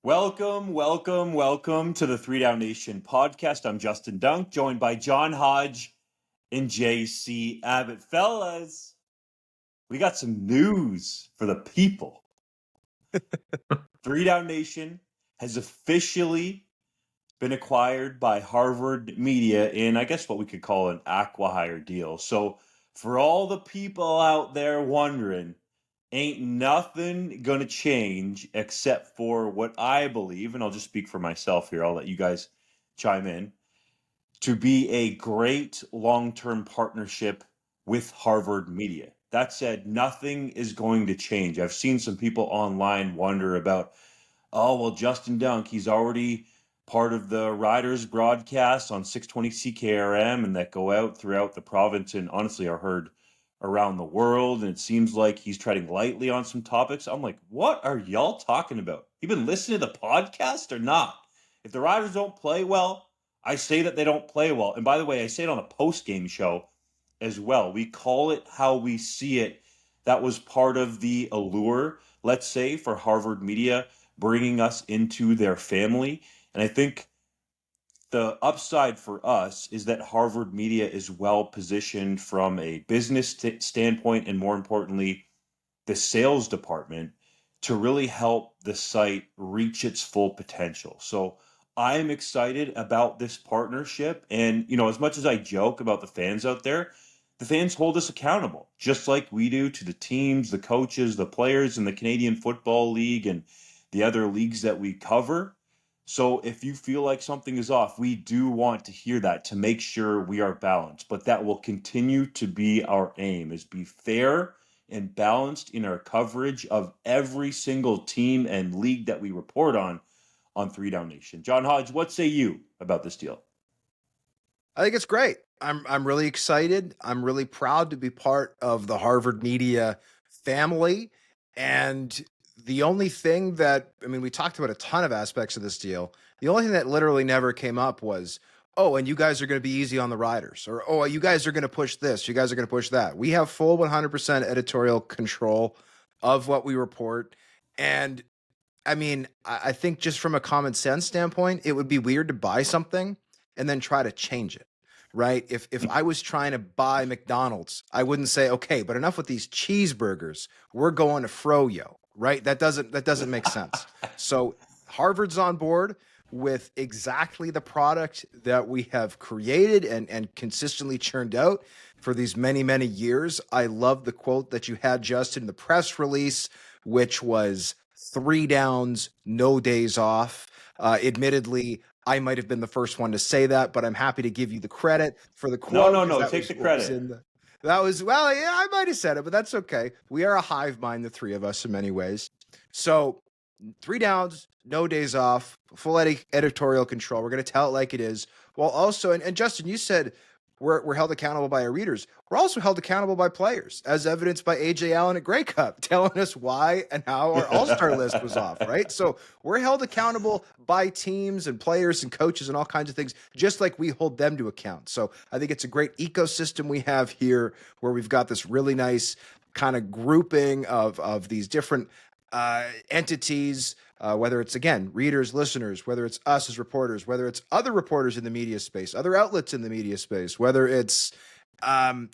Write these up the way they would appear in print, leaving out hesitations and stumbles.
Welcome to the 3DownNation podcast. I'm Justin Dunk, joined by John Hodge and JC Abbott. Fellas, we got some news for the people. 3DownNation has officially been acquired by Harvard Media in, I guess, what we could call an acqui-hire deal. So for all the people out there wondering, ain't nothing going to change except for what I believe, and I'll just speak for myself here, I'll let you guys chime in, to be a great long-term partnership with Harvard Media. That said, nothing is going to change. I've seen some people online wonder about, oh, well, Justin Dunk, he's already part of the Riders broadcast on 620 CKRM and that go out throughout the province and honestly are heard around the world. And it seems like he's treading lightly on some topics. I'm like, what are y'all talking about? You been listening to the podcast or not? If the Riders don't play well, I say that they don't play well. And by the way, I say it on a post-game show as well. We call it how we see it. That was part of the allure, let's say, for Harvard Media bringing us into their family. And I think the upside for us is that Harvard Media is well positioned from a business standpoint and, more importantly, the sales department to really help the site reach its full potential. So I'm excited about this partnership. And, you know, as much as I joke about the fans out there, the fans hold us accountable, just like we do to the teams, the coaches, the players in the Canadian Football League and the other leagues that we cover. So if you feel like something is off, we do want to hear that to make sure we are balanced. But that will continue to be our aim, is be fair and balanced in our coverage of every single team and league that we report on 3DownNation. John Hodge, what say you about this deal? I think it's great. I'm really excited. I'm really proud to be part of the Harvard Media family. And the only thing that, I mean, we talked about a ton of aspects of this deal. The only thing that literally never came up was, oh, and you guys are going to be easy on the Riders, or, oh, you guys are going to push this, you guys are going to push that. We have full 100% editorial control of what we report. And I mean, I think just from a common sense standpoint, it would be weird to buy something and then try to change it. Right? If I was trying to buy McDonald's, I wouldn't say, okay, but enough with these cheeseburgers. We're going to Froyo, right? That doesn't make sense. So Harvard's on board with exactly the product that we have created and consistently churned out for these many, many years. I love the quote that you had, Justin, in the press release, which was 3 downs, no days off. Admittedly, I might have been the first one to say that, but I'm happy to give you the credit for the quote. No, take the credit. Well, yeah, I might have said it, but that's okay. We are a hive mind, the three of us, in many ways. So 3 downs, no days off, full editorial control. We're going to tell it like it is. While also, and Justin, you said we're held accountable by our readers. We're also held accountable by players, as evidenced by AJ Allen at Grey Cup, telling us why and how our all-star list was off, right? So we're held accountable by teams and players and coaches and all kinds of things, just like we hold them to account. So I think it's a great ecosystem we have here where we've got this really nice kind of grouping of these different entities, whether it's, again, readers, listeners, whether it's us as reporters, whether it's other reporters in the media space, other outlets in the media space, whether it's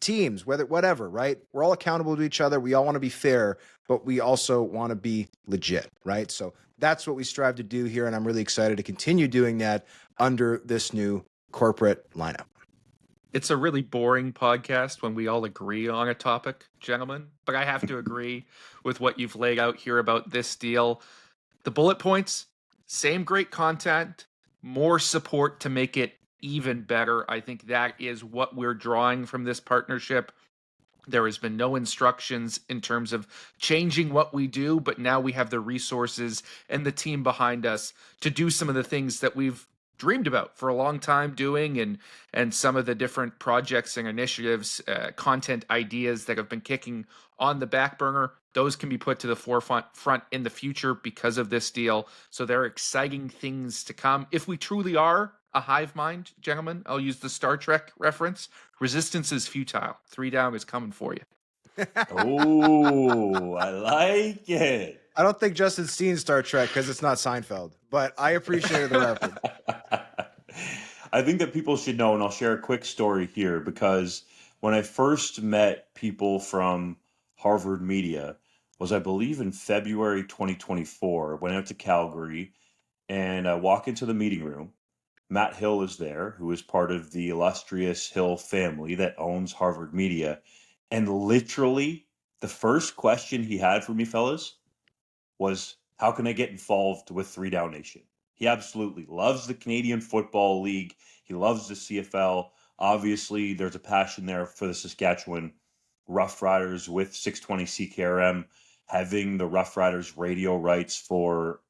teams, whatever, right? We're all accountable to each other. We all want to be fair, but we also want to be legit, right? So that's what we strive to do here, and I'm really excited to continue doing that under this new corporate lineup. It's a really boring podcast when we all agree on a topic, gentlemen, but I have to agree with what you've laid out here about this deal. The bullet points, same great content, more support to make it even better. I think that is what we're drawing from this partnership. There has been no instructions in terms of changing what we do, but now we have the resources and the team behind us to do some of the things that we've dreamed about for a long time doing, and some of the different projects and initiatives, content ideas that have been kicking on the back burner. Those can be put to the forefront in the future because of this deal. So there are exciting things to come. If we truly are a hive mind, gentlemen, I'll use the Star Trek reference. Resistance is futile. 3 down is coming for you. Oh, I like it. I don't think Justin's seen Star Trek because it's not Seinfeld, but I appreciated the reference. I think that people should know, and I'll share a quick story here, because when I first met people from Harvard Media was, I believe, in February 2024. Went out to Calgary, and I walk into the meeting room. Matt Hill is there, who is part of the illustrious Hill family that owns Harvard Media. And literally, the first question he had for me, fellas, was, how can I get involved with 3DownNation? He absolutely loves the Canadian Football League. He loves the CFL. Obviously, there's a passion there for the Saskatchewan Roughriders with 620 CKRM having the Roughriders radio rights for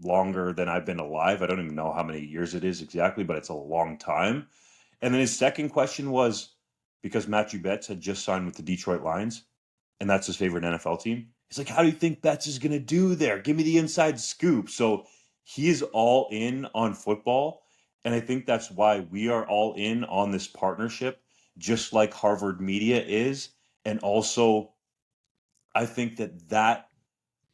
longer than I've been alive. I don't even know how many years it is exactly, but it's a long time. And then his second question was, because Matthew Betts had just signed with the Detroit Lions, and that's his favorite NFL team. He's like, how do you think Betts is going to do there? Give me the inside scoop. So he is all in on football. And I think that's why we are all in on this partnership, just like Harvard Media is. And also, I think that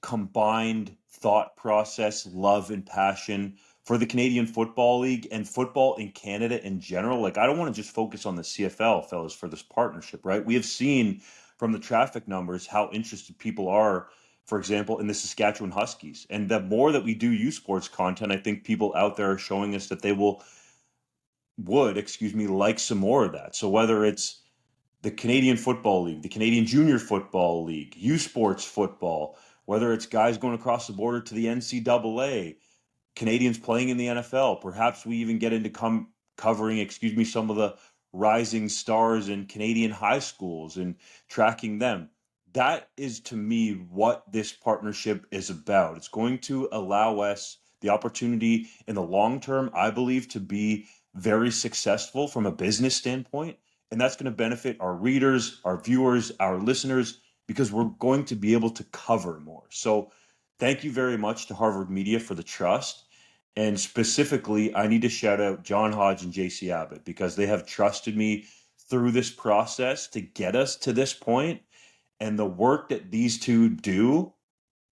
combined thought process, love, and passion for the Canadian Football League and football in Canada in general. Like, I don't want to just focus on the CFL, fellas, for this partnership, right? We have seen from the traffic numbers how interested people are, for example, in the Saskatchewan Huskies. And the more that we do U Sports content, I think people out there are showing us that they like some more of that. So whether it's the Canadian Football League, the Canadian Junior Football League, U Sports football, whether it's guys going across the border to the NCAA, Canadians playing in the NFL, perhaps we even get into covering, some of the rising stars in Canadian high schools and tracking them. That is, to me, what this partnership is about. It's going to allow us the opportunity in the long term, I believe, to be very successful from a business standpoint. And that's going to benefit our readers, our viewers, our listeners, because we're going to be able to cover more. So thank you very much to Harvard Media for the trust. And specifically, I need to shout out John Hodge and JC Abbott, because they have trusted me through this process to get us to this point. And the work that these two do,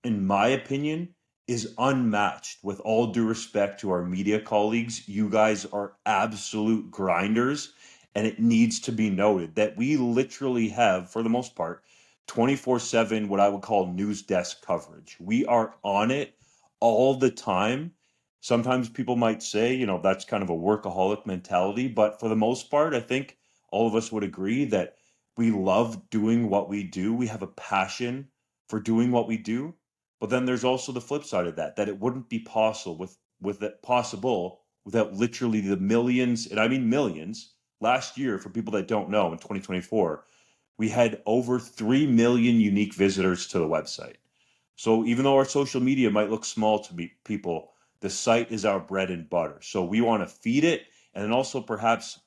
in my opinion, is unmatched. With all due respect to our media colleagues, you guys are absolute grinders. And it needs to be noted that we literally have, for the most part, 24/7, what I would call news desk coverage. We are on it all the time. Sometimes people might say, that's kind of a workaholic mentality. But for the most part, I think all of us would agree that we love doing what we do. We have a passion for doing what we do. But then there's also the flip side of that it wouldn't be possible without literally the millions, and I mean millions. Last year, for people that don't know, in 2024, we had over 3 million unique visitors to the website. So even though our social media might look small to people, the site is our bread and butter. So we want to feed it, and then also perhaps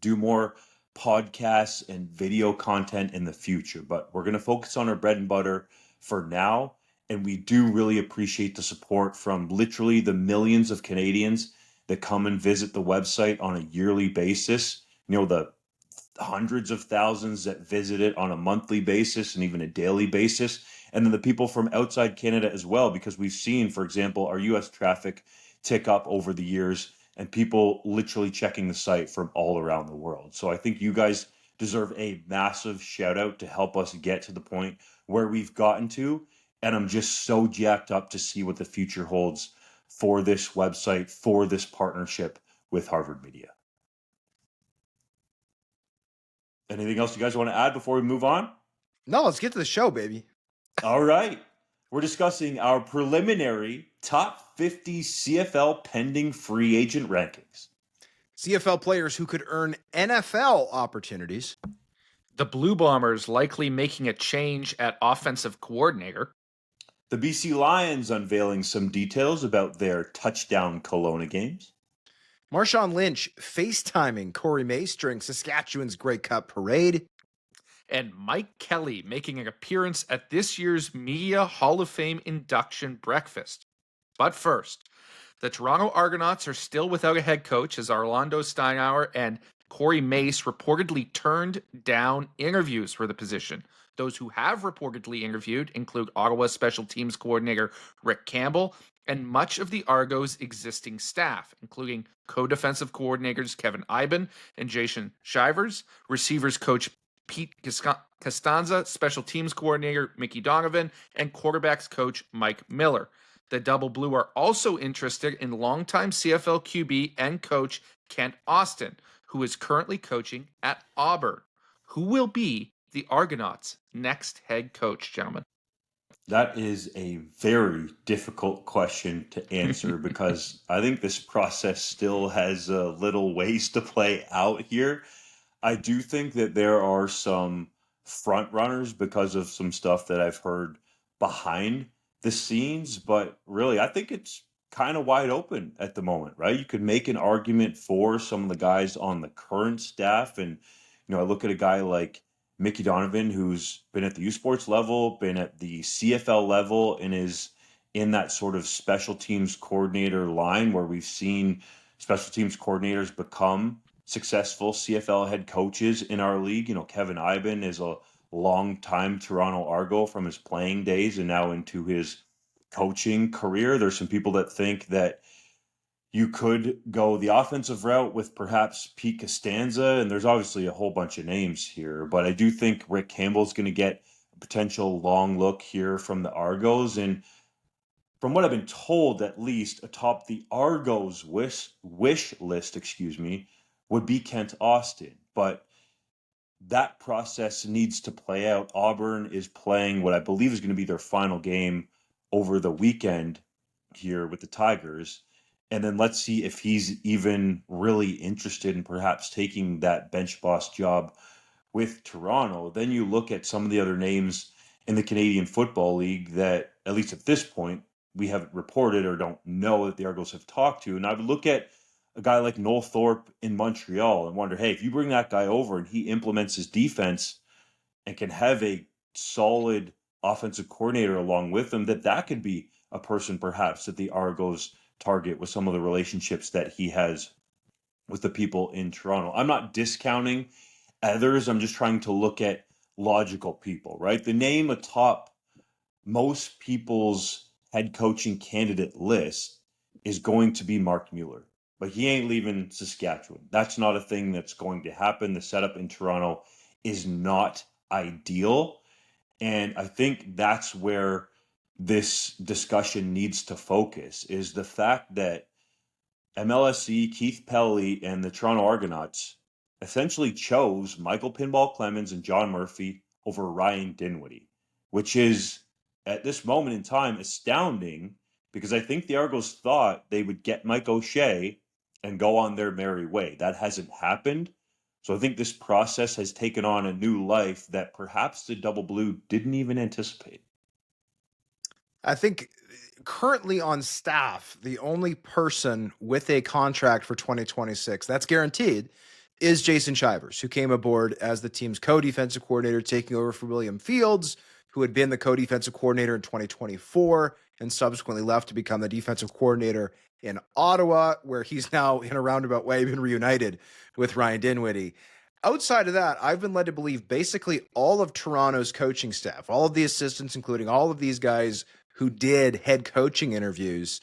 do more podcasts and video content in the future. But we're going to focus on our bread and butter for now. And we do really appreciate the support from literally the millions of Canadians that come and visit the website on a yearly basis. The hundreds of thousands that visit it on a monthly basis and even a daily basis. And then the people from outside Canada as well, because we've seen, for example, our US traffic tick up over the years and people literally checking the site from all around the world. So I think you guys deserve a massive shout out to help us get to the point where we've gotten to. And I'm just so jacked up to see what the future holds for this website, for this partnership with Harvard Media. Anything else you guys want to add before we move on? No, let's get to the show, baby. All right. We're discussing our preliminary top 50 CFL pending free agent rankings. CFL players who could earn NFL opportunities. The Blue Bombers likely making a change at offensive coordinator. The BC Lions unveiling some details about their touchdown Kelowna games. Marshawn Lynch FaceTiming Corey Mace during Saskatchewan's Grey Cup parade. And Mike Kelly making an appearance at this year's Media Hall of Fame induction breakfast. But first, the Toronto Argonauts are still without a head coach as Orlando Steinauer and Corey Mace reportedly turned down interviews for the position. Those who have reportedly interviewed include Ottawa special teams coordinator Rick Campbell and much of the Argos' existing staff, including co-defensive coordinators Kevin Iben and Jason Shivers, receivers coach Pete Costanza, special teams coordinator Mickey Donovan, and quarterbacks coach Mike Miller. The Double Blue are also interested in longtime CFL QB and coach Kent Austin, who is currently coaching at Auburn. Who will be the Argonauts' next head coach, gentlemen? That is a very difficult question to answer because I think this process still has a little ways to play out here. I do think that there are some front runners because of some stuff that I've heard behind the scenes, but really, I think it's kind of wide open at the moment, right? You could make an argument for some of the guys on the current staff. And, I look at a guy like Mickey Donovan, who's been at the U Sports level, been at the CFL level, and is in that sort of special teams coordinator line where we've seen special teams coordinators become successful CFL head coaches in our league. Kevin Iben is a long-time Toronto Argo from his playing days and now into his coaching career. There's some people that think that you could go the offensive route with perhaps Pete Costanza, and there's obviously a whole bunch of names here, but I do think Rick Campbell's going to get a potential long look here from the Argos. And from what I've been told, at least atop the Argos wish list, would be Kent Austin. But that process needs to play out. Auburn is playing what I believe is going to be their final game over the weekend here with the Tigers. And then let's see if he's even really interested in perhaps taking that bench boss job with Toronto. Then you look at some of the other names in the Canadian Football League that, at least at this point, we haven't reported or don't know that the Argos have talked to. And I would look at a guy like Noel Thorpe in Montreal and wonder, hey, if you bring that guy over and he implements his defense and can have a solid offensive coordinator along with him, that could be a person perhaps that the Argos target with some of the relationships that he has with the people in Toronto. I'm not discounting others. I'm just trying to look at logical people, right? The name atop most people's head coaching candidate list is going to be Mark Mueller, but he ain't leaving Saskatchewan. That's not a thing that's going to happen. The setup in Toronto is not ideal. And I think that's where this discussion needs to focus, is the fact that MLSE, Keith Pelley, and the Toronto Argonauts essentially chose Michael Pinball Clemens and John Murphy over Ryan Dinwiddie, which is, at this moment in time, astounding because I think the Argos thought they would get Mike O'Shea and go on their merry way. That hasn't happened. So I think this process has taken on a new life that perhaps the Double Blue didn't even anticipate. I think currently on staff, the only person with a contract for 2026 that's guaranteed is Jason Shivers, who came aboard as the team's co-defensive coordinator, taking over for William Fields, who had been the co-defensive coordinator in 2024 and subsequently left to become the defensive coordinator in Ottawa, where he's now in a roundabout way been reunited with Ryan Dinwiddie. Outside of that, I've been led to believe basically all of Toronto's coaching staff, all of the assistants, including all of these guys who did head coaching interviews,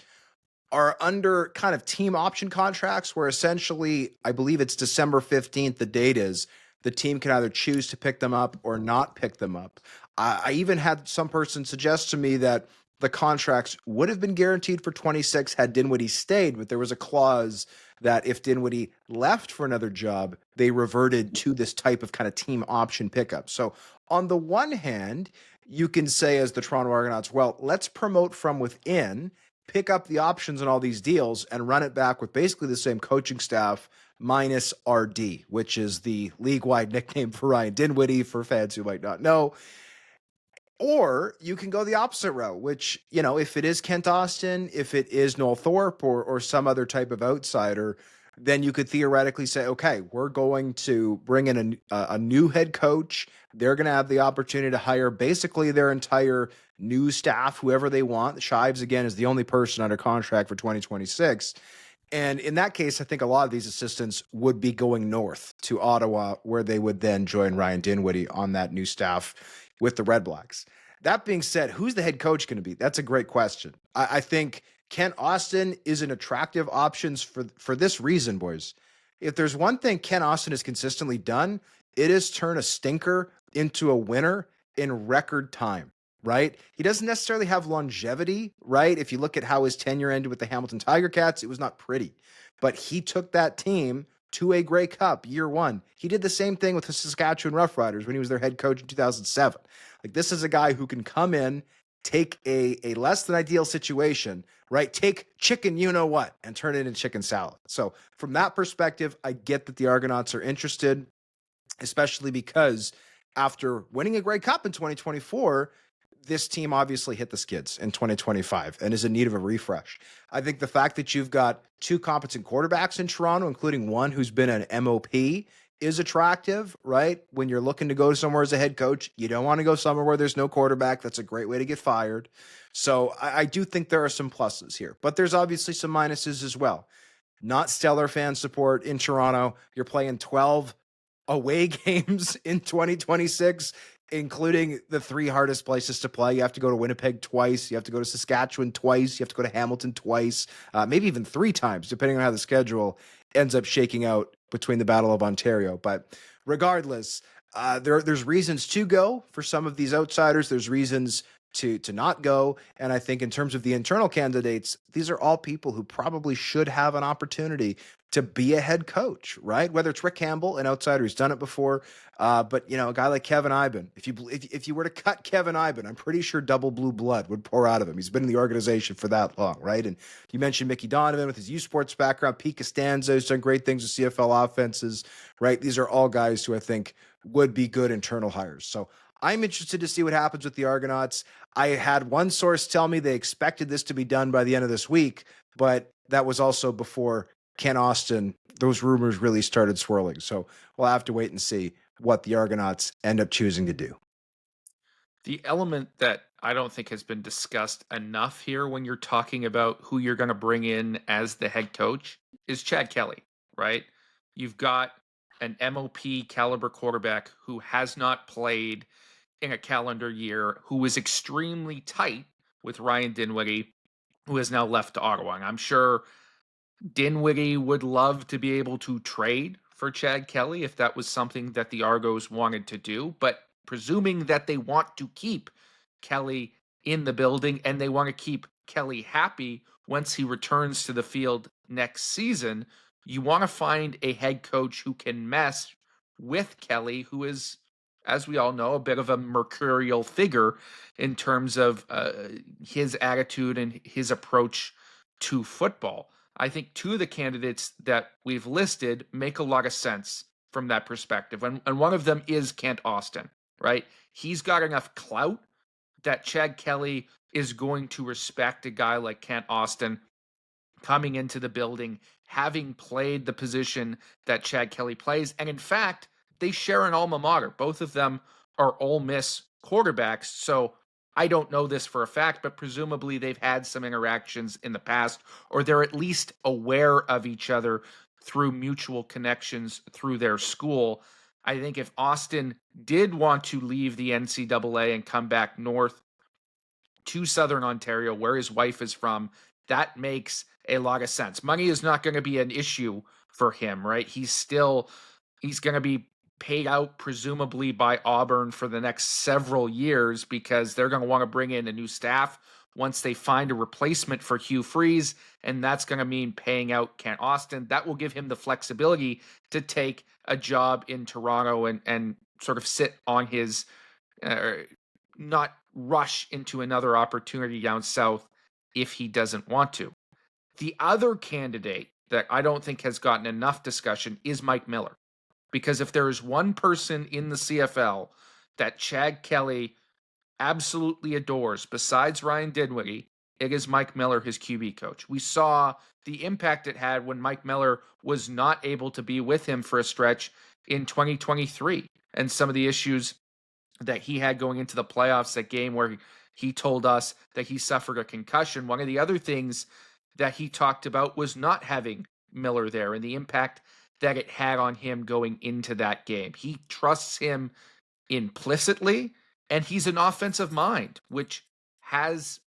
are under kind of team option contracts where essentially, I believe it's December 15th, the date is, the team can either choose to pick them up or not pick them up. I even had some person suggest to me that the contracts would have been guaranteed for 26 had Dinwiddie stayed, but there was a clause that if Dinwiddie left for another job, they reverted to this type of kind of team option pickup. So on the one hand, you can say as the Toronto Argonauts, well, let's promote from within, pick up the options on all these deals and run it back with basically the same coaching staff minus RD, which is the league-wide nickname for Ryan Dinwiddie for fans who might not know. Or you can go the opposite route, which, if it is Kent Austin, if it is Noel Thorpe or some other type of outsider, then you could theoretically say, okay, we're going to bring in a new head coach. They're going to have the opportunity to hire basically their entire new staff, whoever they want. Shives, again, is the only person under contract for 2026. And in that case, I think a lot of these assistants would be going north to Ottawa, where they would then join Ryan Dinwiddie on that new staff with the Red Blacks. That being said, who's the head coach going to be? That's a great question. I think Kent Austin is an attractive option for this reason, boys. If there's one thing Kent Austin has consistently done, it is turn a stinker into a winner in record time, right? He doesn't necessarily have longevity, right? If you look at how his tenure ended with the Hamilton Tiger Cats, it was not pretty. But he took that team to a Grey Cup year one. He did the same thing with the Saskatchewan Roughriders when he was their head coach in 2007. Like, this is a guy who can come in, take a less than ideal situation, right? Take chicken, you know what, and turn it into chicken salad. So from that perspective, I get that the Argonauts are interested, especially because after winning a Grey Cup in 2024, this team obviously hit the skids in 2025 and is in need of a refresh. I think the fact that you've got two competent quarterbacks in Toronto, including one who's been an MOP, is attractive, right? When you're looking to go somewhere as a head coach, you don't want to go somewhere where there's no quarterback. That's a great way to get fired. So I do think there are some pluses here, but there's obviously some minuses as well. Not stellar fan support in Toronto. You're playing 12 away games in 2026, including the three hardest places to play. You have to go to Winnipeg twice. You have to go to Saskatchewan twice. You have to go to Hamilton twice, maybe even three times, depending on how the schedule ends up shaking out between the Battle of Ontario. But regardless, there's reasons to go for some of these outsiders. There's reasons to not go. And I think in terms of the internal candidates, these are all people who probably should have an opportunity to be a head coach, right? Whether it's Rick Campbell, an outsider who's done it before, but a guy like Kevin Iben. If you were to cut Kevin Iben, I'm pretty sure double blue blood would pour out of him. He's been in the organization for that long, right? And you mentioned Mickey Donovan with his U Sports background, Pete Costanzo, who's done great things with CFL offenses, right? These are all guys who I think would be good internal hires. So I'm interested to see what happens with the Argonauts. I had one source tell me they expected this to be done by the end of this week, but that was also before Kent Austin, those rumors really started swirling. So we'll have to wait and see what the Argonauts end up choosing to do. The element that I don't think has been discussed enough here when you're talking about who you're going to bring in as the head coach is Chad Kelly, right? You've got an MOP caliber quarterback who has not played in a calendar year, who is extremely tight with Ryan Dinwiddie, who has now left to Ottawa. And I'm sure Dinwiddie would love to be able to trade for Chad Kelly if that was something that the Argos wanted to do. But presuming that they want to keep Kelly in the building and they want to keep Kelly happy once he returns to the field next season, you want to find a head coach who can mess with Kelly, who is, as we all know, a bit of a mercurial figure in terms of his attitude and his approach to football. I think two of the candidates that we've listed make a lot of sense from that perspective. And one of them is Kent Austin, right? He's got enough clout that Chad Kelly is going to respect a guy like Kent Austin coming into the building, having played the position that Chad Kelly plays. And in fact, they share an alma mater. Both of them are Ole Miss quarterbacks. So I don't know this for a fact, but presumably they've had some interactions in the past, or they're at least aware of each other through mutual connections through their school. I think if Austin did want to leave the NCAA and come back north to Southern Ontario, where his wife is from, that makes a lot of sense. Money is not going to be an issue for him, right? He's going to be paid out presumably by Auburn for the next several years because they're going to want to bring in a new staff once they find a replacement for Hugh Freeze, and that's going to mean paying out Kent Austin. That will give him the flexibility to take a job in Toronto and sort of sit on his, not rush into another opportunity down south if he doesn't want to. The other candidate that I don't think has gotten enough discussion is Mike Miller. Because if there is one person in the CFL that Chad Kelly absolutely adores, besides Ryan Dinwiddie, it is Mike Miller, his QB coach. We saw the impact it had when Mike Miller was not able to be with him for a stretch in 2023, and some of the issues that he had going into the playoffs, that game where he told us that he suffered a concussion. One of the other things that he talked about was not having Miller there and the impact that it had on him going into that game. He trusts him implicitly, And he's an offensive mind, which has,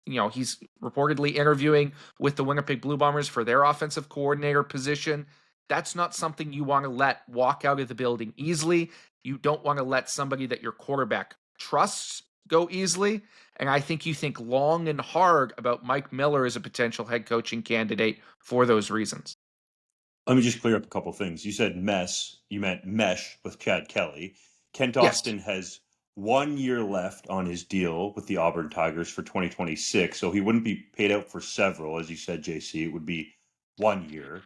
he's reportedly interviewing with the Winnipeg Blue Bombers for their offensive coordinator position. That's not something you want to let walk out of the building easily. You don't want to let somebody that your quarterback trusts go easily. And I think you think long and hard about Mike Miller as a potential head coaching candidate for those reasons. Let me just clear up a couple things. You said mess. You meant mesh with Chad Kelly. Kent Yes. Austin has 1 year left on his deal with the Auburn Tigers for 2026, so he wouldn't be paid out for several, as you said, JC. It would be 1 year.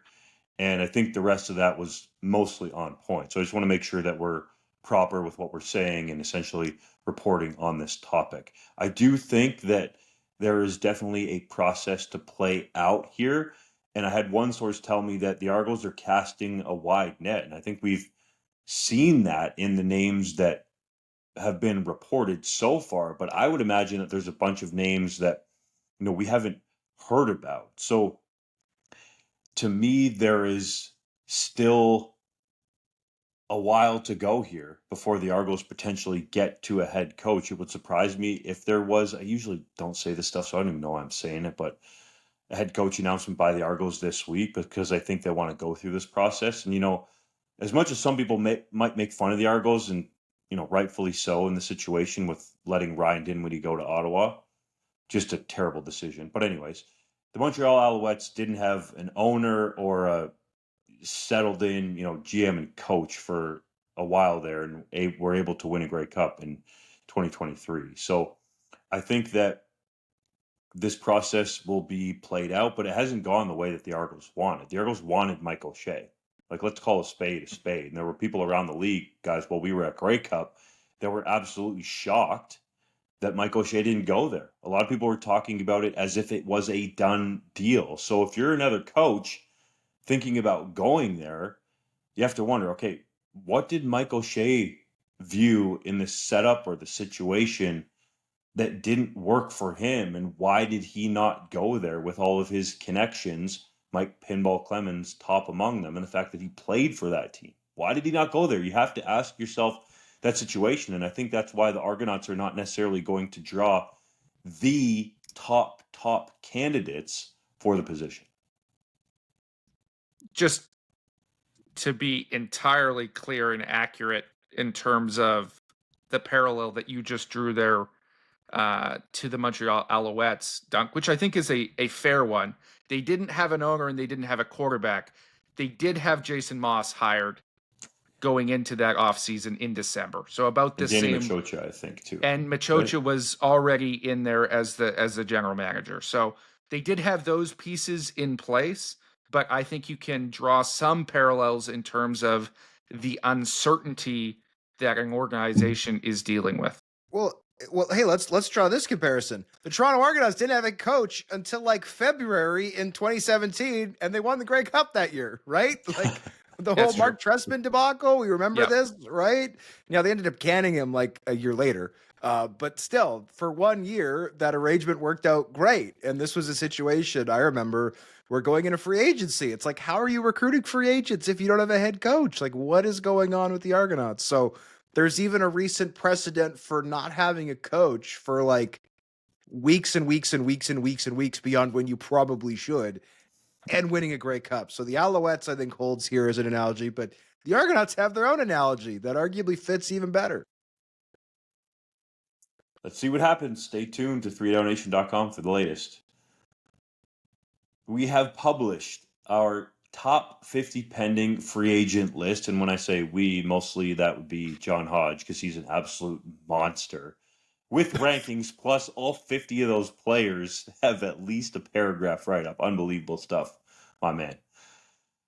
And I think the rest of that was mostly on point. So I just want to make sure that we're proper with what we're saying and essentially reporting on this topic. I do think that there is definitely a process to play out here. And I had one source tell me that the Argos are casting a wide net. And I think we've seen that in the names that have been reported so far. But I would imagine that there's a bunch of names that, we haven't heard about. So to me, there is still a while to go here before the Argos potentially get to a head coach. It would surprise me if there was, I usually don't say this stuff, so I don't even know why I'm saying it, but a head coach announcement by the Argos this week, because I think they want to go through this process. And, as much as some people might make fun of the Argos, and, rightfully so in the situation with letting Ryan Dinwiddie go to Ottawa, just a terrible decision. But anyways, the Montreal Alouettes didn't have an owner or a settled in, GM and coach for a while there, and were able to win a Grey Cup in 2023. So I think that this process will be played out, but it hasn't gone the way that the Argos wanted. The Argos wanted Mike O'Shea. Like, let's call a spade. And there were people around the league, guys, while we were at Grey Cup, that were absolutely shocked that Mike O'Shea didn't go there. A lot of people were talking about it as if it was a done deal. So if you're another coach thinking about going there, you have to wonder, okay, what did Mike O'Shea view in the setup or the situation that didn't work for him, and why did he not go there with all of his connections, Mike Pinball Clemens top among them, and the fact that he played for that team? Why did he not go there? You have to ask yourself that situation, and I think that's why the Argonauts are not necessarily going to draw the top candidates for the position. Just to be entirely clear and accurate in terms of the parallel that you just drew there to the Montreal Alouettes, Dunk, which I think is a fair one. They didn't have an owner and they didn't have a quarterback. They did have Jason Moss hired going into that offseason in December. So about the Danny same. Machocha, I think, too. And Machocha was already in there as the general manager. So they did have those pieces in place, but I think you can draw some parallels in terms of the uncertainty that an organization is dealing with. Well, hey, let's draw this comparison. The Toronto Argonauts didn't have a coach until like February in 2017, and they won the Grey Cup that year, right? Like the whole Mark Trestman debacle. We remember this, right? They ended up canning him like a year later. But still, for 1 year, that arrangement worked out great. And this was a situation I remember. We're going into free agency. It's like, how are you recruiting free agents if you don't have a head coach? Like, what is going on with the Argonauts? So there's even a recent precedent for not having a coach for like weeks and weeks and weeks and weeks and weeks beyond when you probably should, and winning a Grey Cup. So the Alouettes, I think, holds here as an analogy, but the Argonauts have their own analogy that arguably fits even better. Let's see what happens. Stay tuned to 3DownNation.com for the latest. We have published our top 50 pending free agent list. And when I say we, mostly that would be John Hodge, because he's an absolute monster. With rankings, plus all 50 of those players have at least a paragraph write-up. Unbelievable stuff, my man.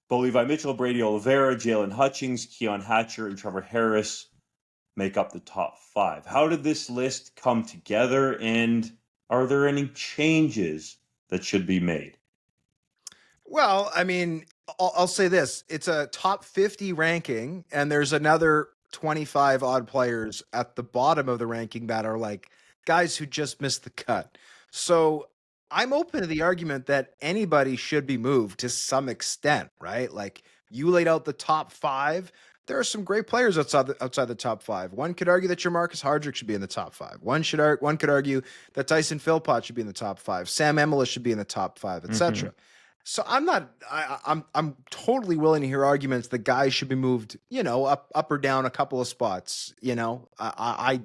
But Levi Mitchell, Brady Oliveira, Jalen Hutchings, Keon Hatcher, and Trevor Harris make up the top 5. How did this list come together, and are there any changes that should be made? Well, I mean, I'll say this. It's a top 50 ranking, and there's another 25 odd players at the bottom of the ranking that are like guys who just missed the cut. So I'm open to the argument that anybody should be moved to some extent, right? Like, you laid out the top 5. there are some great players outside the top 5. One could argue that Jamarcus Hardrick should be in the top 5. One could argue that Tyson Philpott should be in the top 5. Sam Emila should be in the top 5, etc. So I'm totally willing to hear arguments that guys should be moved, up or down a couple of spots. I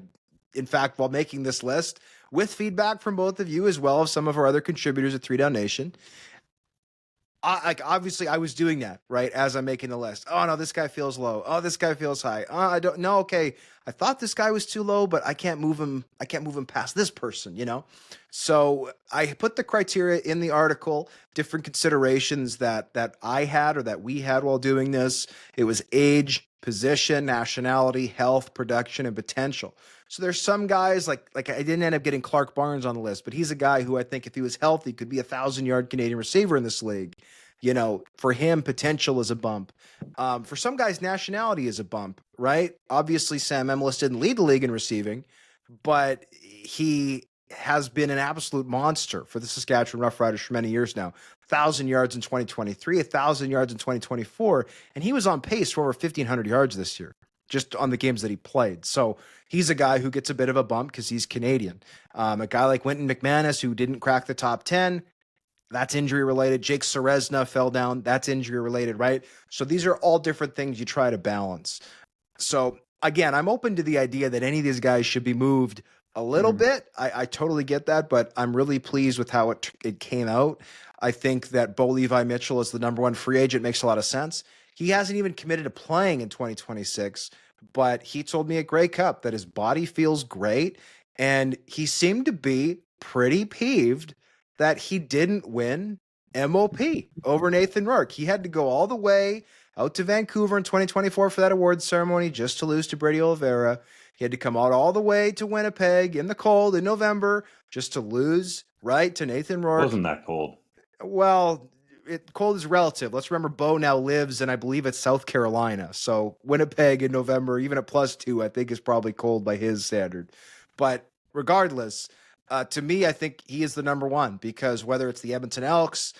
in fact, while making this list, with feedback from both of you as well as some of our other contributors at 3DownNation, obviously I was doing that, right, as I'm making the list. Oh, no, this guy feels low. Oh, this guy feels high. Oh, I don't know. Okay, I thought this guy was too low, but I can't move him past this person, So I put the criteria in the article, different considerations that I had or that we had while doing this. It was age, position, nationality, health, production, and potential. So there's some guys like I didn't end up getting Clark Barnes on the list, but he's a guy who I think if he was healthy could be 1,000-yard Canadian receiver in this league. For him, potential is a bump. For some guys, nationality is a bump, right? Obviously, Sam Emilus didn't lead the league in receiving, but he has been an absolute monster for the Saskatchewan Roughriders for many years now. 1,000 yards in 2023, 1,000 yards in 2024, and he was on pace for over 1,500 yards this year, just on the games that he played. So he's a guy who gets a bit of a bump because he's Canadian. A guy like Wynton McManus, who didn't crack the top 10, that's injury related. Jake Serezna fell down. That's injury related, right? So these are all different things you try to balance. So again, I'm open to the idea that any of these guys should be moved a little bit. I totally get that, but I'm really pleased with how it came out. I think that Bo Levi Mitchell is the number one free agent. Makes a lot of sense. He hasn't even committed to playing in 2026, but he told me at Grey Cup that his body feels great, and he seemed to be pretty peeved that he didn't win MOP over Nathan Rourke. He had to go all the way out to Vancouver in 2024 for that awards ceremony just to lose to Brady Oliveira. He had to come out all the way to Winnipeg in the cold in November just to lose, right, to Nathan Rourke. It wasn't that cold. Well, cold is relative. Let's remember Bo now lives in, I believe it's South Carolina. So Winnipeg in November, even at +2, I think is probably cold by his standard. But regardless, to me, I think he is the number one because whether it's the Edmonton Elks,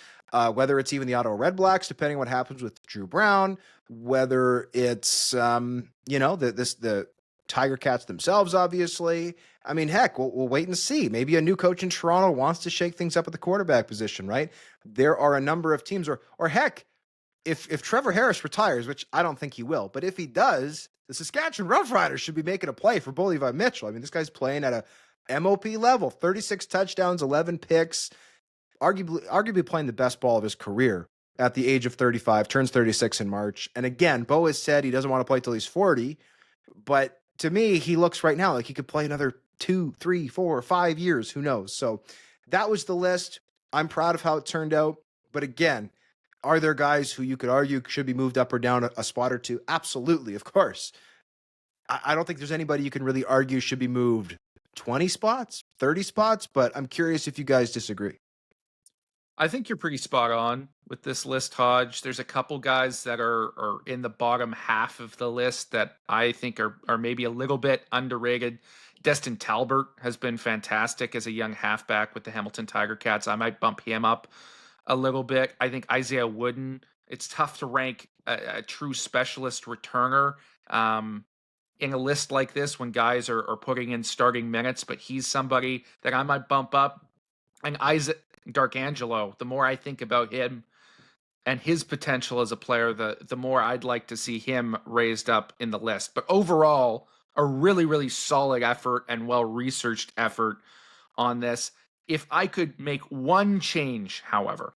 whether it's even the Ottawa Redblacks, depending on what happens with Drew Brown, whether it's, the Tiger Cats themselves, obviously. I mean, heck, we'll wait and see. Maybe a new coach in Toronto wants to shake things up at the quarterback position, right? There are a number of teams, or heck, if Trevor Harris retires, which I don't think he will, but if he does, the Saskatchewan Roughriders should be making a play for Bo Levi Mitchell. I mean, this guy's playing at a MOP level, 36 touchdowns, 11 picks, arguably playing the best ball of his career at the age of 35, turns 36 in March. And again, Bo has said he doesn't want to play till he's 40, but to me, he looks right now like he could play another 2, 3, 4, 5 years. Who knows? So that was the list. I'm proud of how it turned out. But again, are there guys who you could argue should be moved up or down a spot or two? Absolutely, of course. I don't think there's anybody you can really argue should be moved 20 spots, 30 spots, but I'm curious if you guys disagree. I think you're pretty spot on with this list, Hodge. There's a couple guys that are in the bottom half of the list that I think are maybe a little bit underrated. Destin Talbert has been fantastic as a young halfback with the Hamilton Tiger Cats. I might bump him up a little bit. I think Isaiah Wooden, it's tough to rank a true specialist returner in a list like this when guys are putting in starting minutes, but he's somebody that I might bump up. And Isaac Darkangelo, the more I think about him and his potential as a player, the more I'd like to see him raised up in the list. But overall, a really, really solid effort and well-researched effort on this. If I could make one change, however,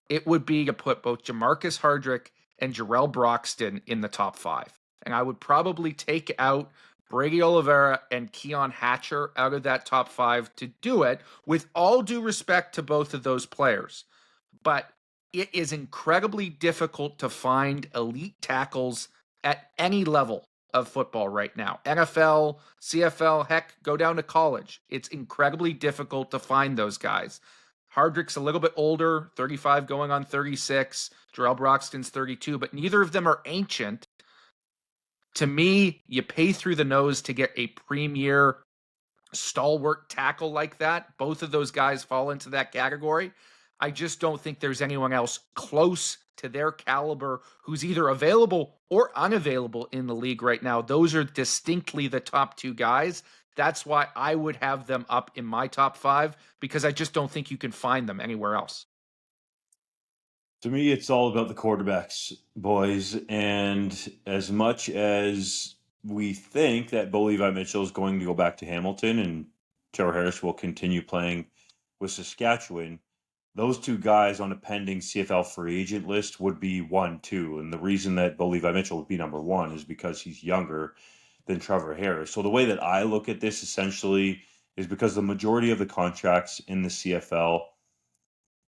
it would be to put both Jamarcus Hardrick and Jarrell Broxton in the top 5. And I would probably take out Brady Oliveira and Keon Hatcher out of that top 5 to do it, with all due respect to both of those players. But it is incredibly difficult to find elite tackles at any level of football right now. NFL, CFL, heck, go down to college. It's incredibly difficult to find those guys. Hardrick's a little bit older, 35 going on 36. Jarrell Broxton's 32, but neither of them are ancient. To me, you pay through the nose to get a premier stalwart tackle like that. Both of those guys fall into that category. I just don't think there's anyone else close to their caliber who's either available or unavailable in the league right now. Those are distinctly the top two guys. That's why I would have them up in my top 5, because I just don't think you can find them anywhere else. To me, it's all about the quarterbacks, boys. And as much as we think that Bo Levi Mitchell is going to go back to Hamilton and Trevor Harris will continue playing with Saskatchewan, those two guys on a pending CFL free agent list would be 1, 2. And the reason that Bo Levi Mitchell would be number 1 is because he's younger than Trevor Harris. So the way that I look at this essentially is because the majority of the contracts in the CFL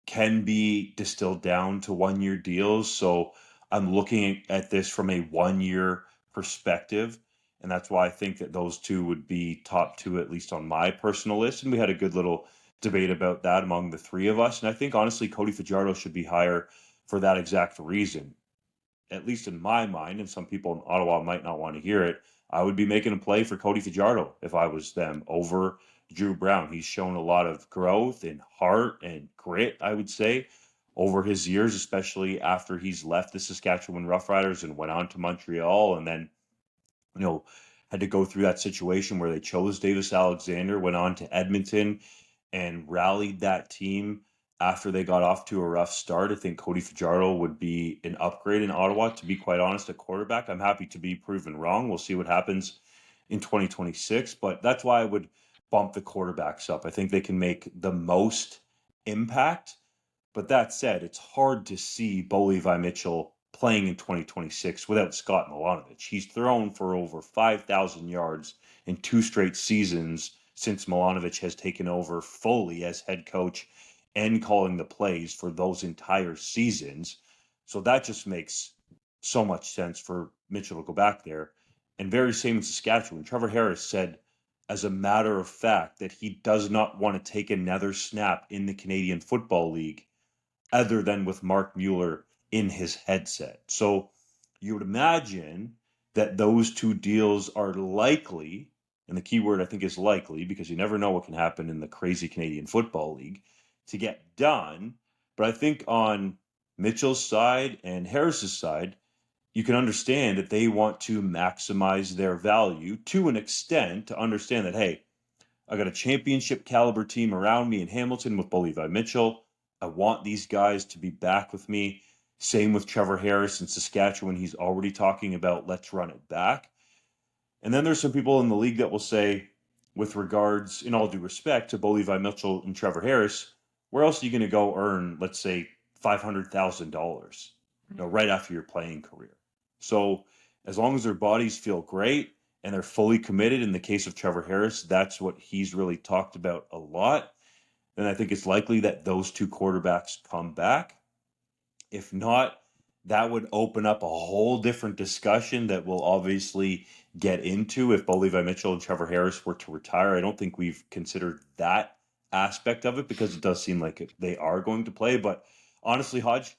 can be distilled down to 1-year deals. So I'm looking at this from a 1-year perspective. And that's why I think that those two would be top 2, at least on my personal list. And we had a good little debate about that among the 3 of us. And I think, honestly, Cody Fajardo should be higher for that exact reason. At least in my mind, and some people in Ottawa might not want to hear it, I would be making a play for Cody Fajardo if I was them over Drew Brown. He's shown a lot of growth and heart and grit, I would say, over his years, especially after he's left the Saskatchewan Roughriders and went on to Montreal, and then, had to go through that situation where they chose Davis Alexander, went on to Edmonton and rallied that team after they got off to a rough start. I think Cody Fajardo would be an upgrade in Ottawa, to be quite honest, at quarterback. I'm happy to be proven wrong. We'll see what happens in 2026, but that's why I would bump the quarterbacks up. I think they can make the most impact. But that said, it's hard to see Bo Levi Mitchell playing in 2026 without Scott Milanovic. He's thrown for over 5,000 yards in 2 straight seasons since Milanovic has taken over fully as head coach and calling the plays for those entire seasons. So that just makes so much sense for Mitchell to go back there. And very same in Saskatchewan. Trevor Harris said, as a matter of fact, that he does not want to take another snap in the Canadian Football League other than with Mark Mueller in his headset. So you would imagine that those 2 deals are likely, and the key word I think is likely, because you never know what can happen in the crazy Canadian Football League, to get done. But I think on Mitchell's side and Harris's side, you can understand that they want to maximize their value to an extent, to understand that, hey, I got a championship caliber team around me in Hamilton with Bo Levi Mitchell. I want these guys to be back with me. Same with Trevor Harris in Saskatchewan. He's already talking about let's run it back. And then there's some people in the league that will say, with regards, in all due respect, to Bo Levi Mitchell and Trevor Harris, where else are you going to go earn, let's say, $500,000, right after your playing career? So as long as their bodies feel great and they're fully committed, in the case of Trevor Harris, that's what he's really talked about a lot, then I think it's likely that those 2 quarterbacks come back. If not, that would open up a whole different discussion that we'll obviously get into if Bo Levi Mitchell and Trevor Harris were to retire. I don't think we've considered that aspect of it because it does seem like they are going to play. But honestly, Hodge,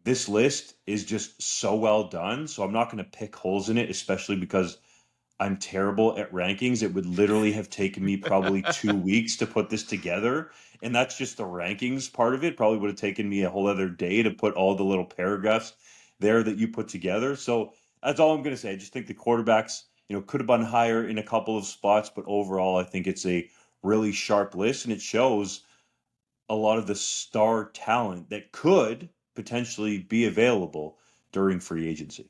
this list is just so well done. So I'm not going to pick holes in it, especially because I'm terrible at rankings. It would literally have taken me probably 2 weeks to put this together. And that's just the rankings part of it. Probably would have taken me a whole other day to put all the little paragraphs there that you put together. So that's all I'm going to say. I just think the quarterbacks, could have been higher in a couple of spots, but overall, I think it's a really sharp list, and it shows a lot of the star talent that could potentially be available during free agency.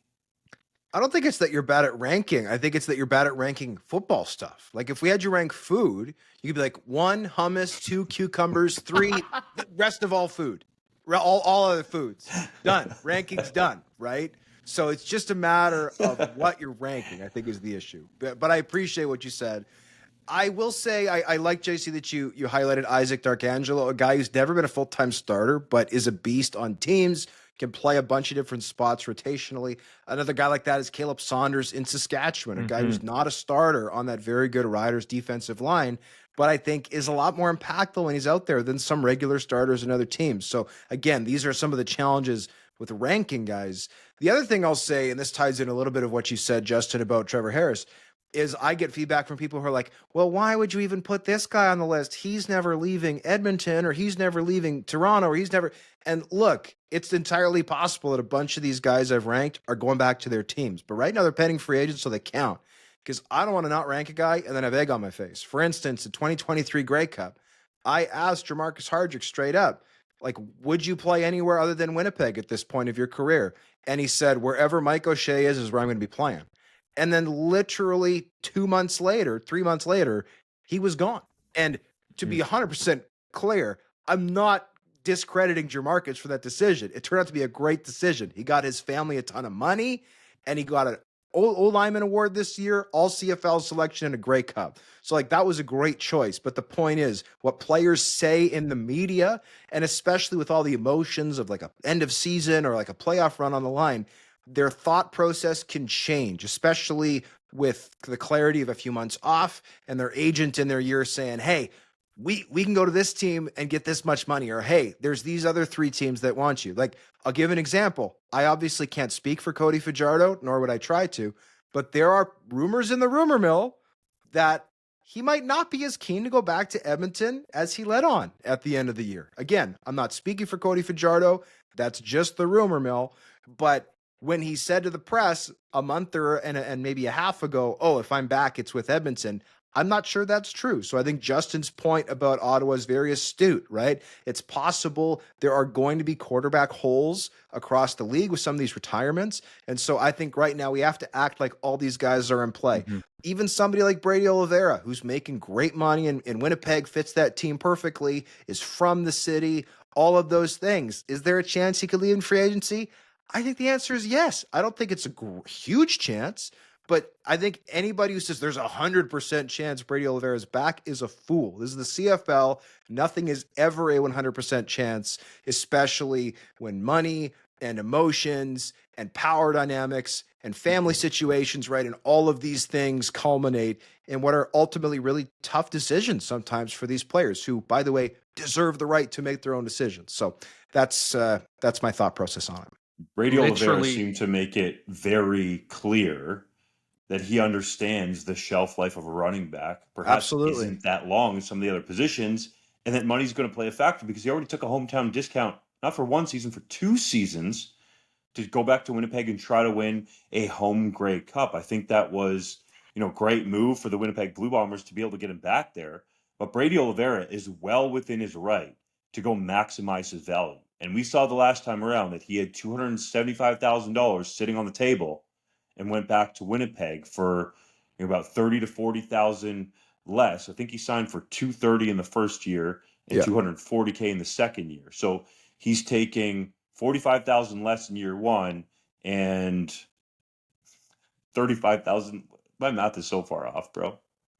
I don't think it's that you're bad at ranking. I think it's that you're bad at ranking football stuff. Like if we had you rank food, you could be like 1 hummus, 2 cucumbers, 3 the rest of all food, all other foods. Done. Ranking's done, right? So it's just a matter of what you're ranking, I think, is the issue. But I appreciate what you said. I will say I like, JC, that you highlighted Isaac Darkangelo, a guy who's never been a full-time starter, but is a beast on teams, can play a bunch of different spots rotationally. Another guy like that is Caleb Saunders in Saskatchewan, a guy who's not a starter on that very good Riders defensive line, but I think is a lot more impactful when he's out there than some regular starters in other teams. So again, these are some of the challenges with ranking guys. The other thing I'll say, and this ties in a little bit of what you said, Justin, about Trevor Harris, is I get feedback from people who are like, well, why would you even put this guy on the list? He's never leaving Edmonton, or he's never leaving Toronto, or he's never. And look, it's entirely possible that a bunch of these guys I've ranked are going back to their teams. But right now they're pending free agents, so they count. Because I don't want to not rank a guy and then have egg on my face. For instance, the 2023 Grey Cup, I asked Jamarcus Hardrick straight up, like, would you play anywhere other than Winnipeg at this point of your career? And he said, wherever Mike O'Shea is where I'm going to be playing. And then literally 2 months later, 3 months later, he was gone. And to be 100% clear, I'm not discrediting Jamarcus for that decision. It turned out to be a great decision. He got his family a ton of money, and he got an Old Lineman Award this year, all CFL selection, and a Grey Cup. So, like, that was a great choice. But the point is, what players say in the media, and especially with all the emotions of like a end of season or like a playoff run on the line, their thought process can change, especially with the clarity of a few months off and their agent in their ear saying, hey, we can go to this team and get this much money, or hey, there's these other 3 teams that want you. Like, I'll give an example. I obviously can't speak for Cody Fajardo, nor would I try to, but there are rumors in the rumor mill that he might not be as keen to go back to Edmonton as he let on at the end of the year. Again, I'm not speaking for Cody Fajardo. That's just the rumor mill. But when he said to the press a month and maybe a half ago, oh, if I'm back, it's with Edmonton, I'm not sure that's true. So I think Justin's point about Ottawa is very astute, right? It's possible there are going to be quarterback holes across the league with some of these retirements. And so I think right now we have to act like all these guys are in play. Mm-hmm. Even somebody like Brady Oliveira, who's making great money in Winnipeg, fits that team perfectly, is from the city, all of those things. Is there a chance he could leave in free agency? I think the answer is yes. I don't think it's a huge chance, but I think anybody who says there's 100% chance Brady Oliveira is back is a fool. This is the CFL. Nothing is ever a 100% chance, especially when money and emotions and power dynamics and family situations, right, and all of these things culminate in what are ultimately really tough decisions sometimes for these players who, by the way, deserve the right to make their own decisions. So that's my thought process on it. Brady Oliveira seemed to make it very clear that he understands the shelf life of a running back perhaps isn't that long as some of the other positions, and that money's going to play a factor because he already took a hometown discount, not for 1 season, for 2 seasons, to go back to Winnipeg and try to win a home Grey Cup. I think that was, great move for the Winnipeg Blue Bombers to be able to get him back there. But Brady Oliveira is well within his right to go maximize his value. And we saw the last time around that he had $275,000 sitting on the table and went back to Winnipeg for about $30,000 to $40,000 less. I think he signed for $230,000 in the first year and $240,000 in the second year. So he's taking $45,000 less in year one and $35,000. My math is so far off, bro.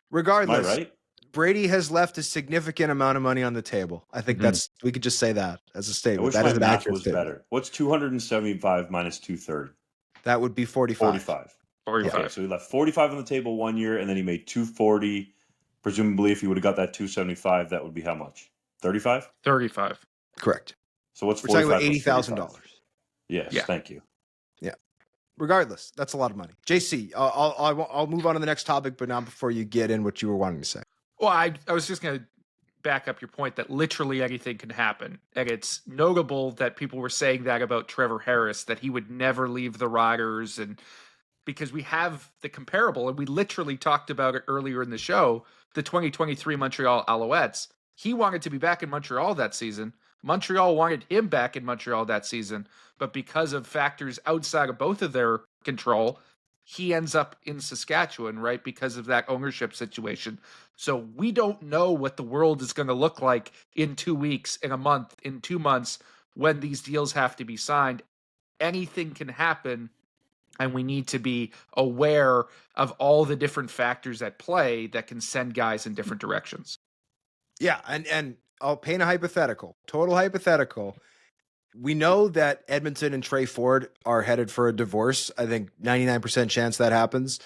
Regardless, am I right? Brady has left a significant amount of money on the table. I think we could just say that as a statement. I wish that my is an math accurate was statement. better. What's 275 minus 230? That would be 45. 45. Okay, so he left 45 on the table 1 year, and then he made 240. Presumably, if he would have got that 275, that would be how much? 35? 35. Correct. So what's We're talking about $45,000? $80,000. Yes, thank you. Yeah. Regardless, that's a lot of money. JC, I'll move on to the next topic, but not before you get in what you were wanting to say. Well, I was just going to back up your point that literally anything can happen. And it's notable that people were saying that about Trevor Harris, that he would never leave the Riders. And because we have the comparable, and we literally talked about it earlier in the show, the 2023 Montreal Alouettes. He wanted to be back in Montreal that season. Montreal wanted him back in Montreal that season. But because of factors outside of both of their control, he ends up in Saskatchewan, right? Because of that ownership situation. So we don't know what the world is going to look like in 2 weeks, in a month, in 2 months, when these deals have to be signed. Anything can happen, and we need to be aware of all the different factors at play that can send guys in different directions. Yeah, and I'll paint a hypothetical, total hypothetical. We know that Edmonton and Trey Ford are headed for a divorce. I think 99% chance that happens.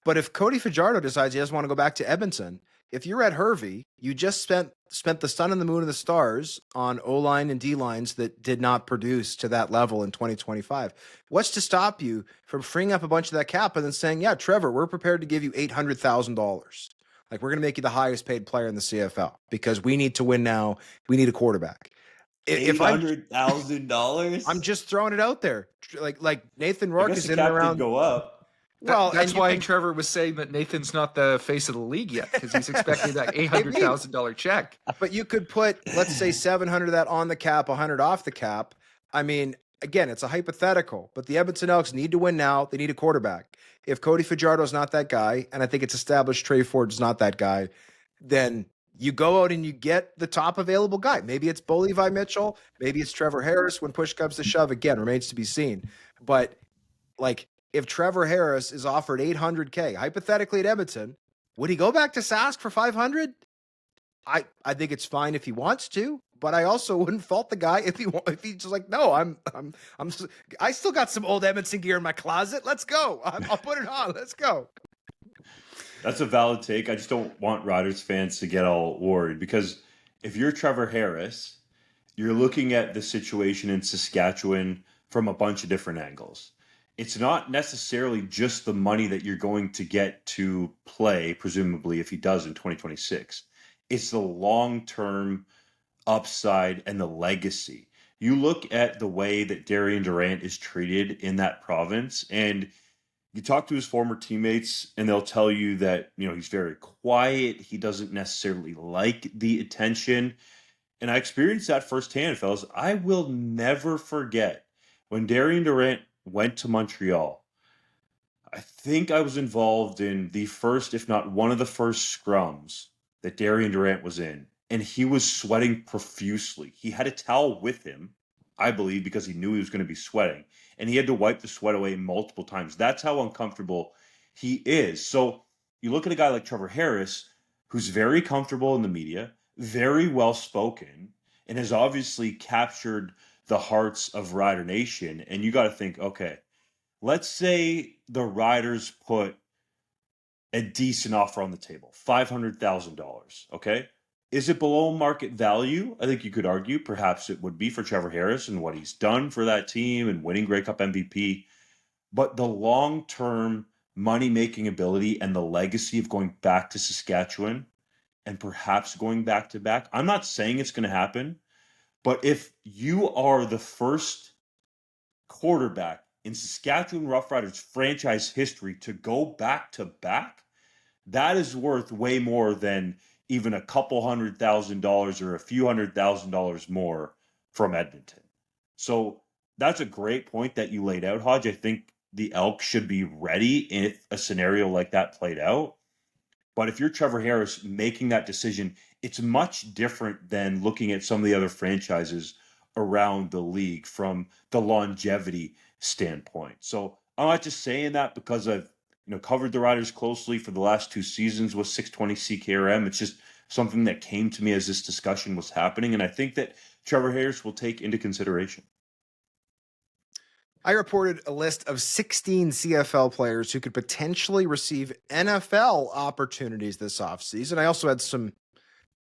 But if Cody Fajardo decides he doesn't want to go back to Edmonton, if you're at Hervey, you just spent the sun and the moon and the stars on O-line and D-lines that did not produce to that level in 2025. What's to stop you from freeing up a bunch of that cap and then saying, yeah, Trevor, we're prepared to give you $800,000. Like, we're going to make you the highest paid player in the CFL because we need to win now. We need a quarterback. If $800,000. I'm just throwing it out there. Like Nathan I Rourke guess is the in and cap around. did go up. Well, That's and you why can- Trevor was saying that Nathan's not the face of the league yet, because he's expecting that $800,000 check. But you could put, let's say, 700 of that on the cap, 100 off the cap. I mean, again, it's a hypothetical, but the Edmonton Elks need to win now. They need a quarterback. If Cody Fajardo's not that guy, and I think it's established Trey Ford's not that guy, then you go out and you get the top available guy. Maybe it's Bo Levi Mitchell. Maybe it's Trevor Harris when push comes to shove. Again, remains to be seen. But like, if Trevor Harris is offered $800K, hypothetically at Edmonton, would he go back to Sask for $500? I think it's fine if he wants to, but I also wouldn't fault the guy if he's just like, no, I still got some old Edmonton gear in my closet. Let's go. I'll put it on. Let's go. That's a valid take. I just don't want Riders fans to get all worried, because if you're Trevor Harris, you're looking at the situation in Saskatchewan from a bunch of different angles. It's not necessarily just the money that you're going to get to play, presumably, if he does in 2026. It's the long-term upside and the legacy. You look at the way that Darian Durant is treated in that province, and you talk to his former teammates, and they'll tell you that, he's very quiet. He doesn't necessarily like the attention. And I experienced that firsthand, fellas. I will never forget when Darian Durant went to Montreal. I think I was involved in the first, if not one of the first scrums that Darian Durant was in, and he was sweating profusely. He had a towel with him, I believe, because he knew he was going to be sweating, and he had to wipe the sweat away multiple times. That's how uncomfortable he is. So you look at a guy like Trevor Harris, who's very comfortable in the media, very well-spoken, and has obviously captured the hearts of Rider Nation. And you got to think, okay, let's say the Riders put a decent offer on the table, $500,000, okay? Is it below market value? I think you could argue perhaps it would be for Trevor Harris and what he's done for that team and winning Grey Cup MVP. But the long-term money-making ability and the legacy of going back to Saskatchewan and perhaps going back-to-back, I'm not saying it's going to happen, but if you are the first quarterback in Saskatchewan Roughriders franchise history to go back-to-back, that is worth way more than even a couple $100,000 or a few $100,000 more from Edmonton. So that's a great point that you laid out, Hodge. I think the Elks should be ready if a scenario like that played out. But if you're Trevor Harris making that decision, it's much different than looking at some of the other franchises around the league from the longevity standpoint. So I'm not just saying that because I've covered the Riders closely for the last 2 seasons with 620 CKRM. It's just something that came to me as this discussion was happening, and I think that Trevor Harris will take into consideration. I reported a list of 16 CFL players who could potentially receive NFL opportunities this offseason. I also had some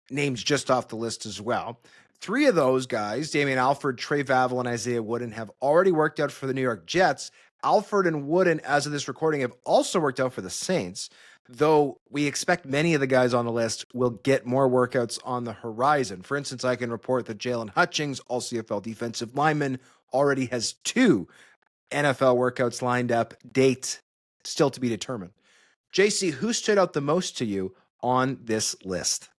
names just off the list as well. 3 of those guys, Damian Alford, Trey Vavel, and Isaiah Wooden, have already worked out for the New York Jets. Alford and Wooden, as of this recording, have also worked out for the Saints, though we expect many of the guys on the list will get more workouts on the horizon. For instance, I can report that Jalen Hutchings, all CFL defensive lineman, already has 2 NFL workouts lined up, date still to be determined. JC, who stood out the most to you on this list?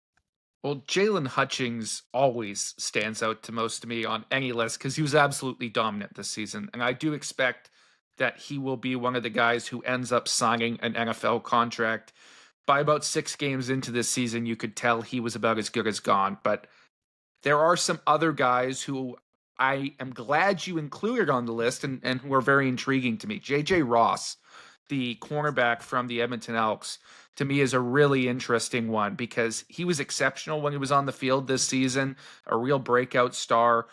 Well, Jalen Hutchings always stands out to most to me on any list because he was absolutely dominant this season. And I do expect that he will be one of the guys who ends up signing an NFL contract. By about 6 games into this season, you could tell he was about as good as gone. But there are some other guys who I am glad you included on the list and who are very intriguing to me. J.J. Ross, the cornerback from the Edmonton Elks, to me is a really interesting one because he was exceptional when he was on the field this season, a real breakout star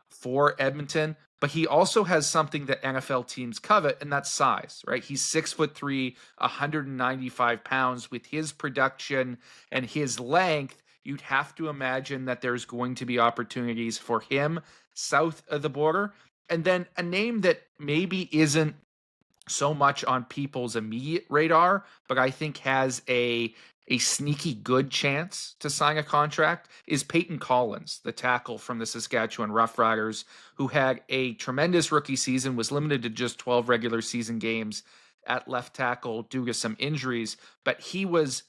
for Edmonton. but he also has something that NFL teams covet, and that's size, right? He's 6'3", 195 pounds. With his production and his length, you'd have to imagine that there's going to be opportunities for him south of the border. And then a name that maybe isn't so much on people's immediate radar, but I think has a sneaky good chance to sign a contract is Peyton Collins, the tackle from the Saskatchewan Roughriders, who had a tremendous rookie season, was limited to just 12 regular season games at left tackle due to some injuries, but he was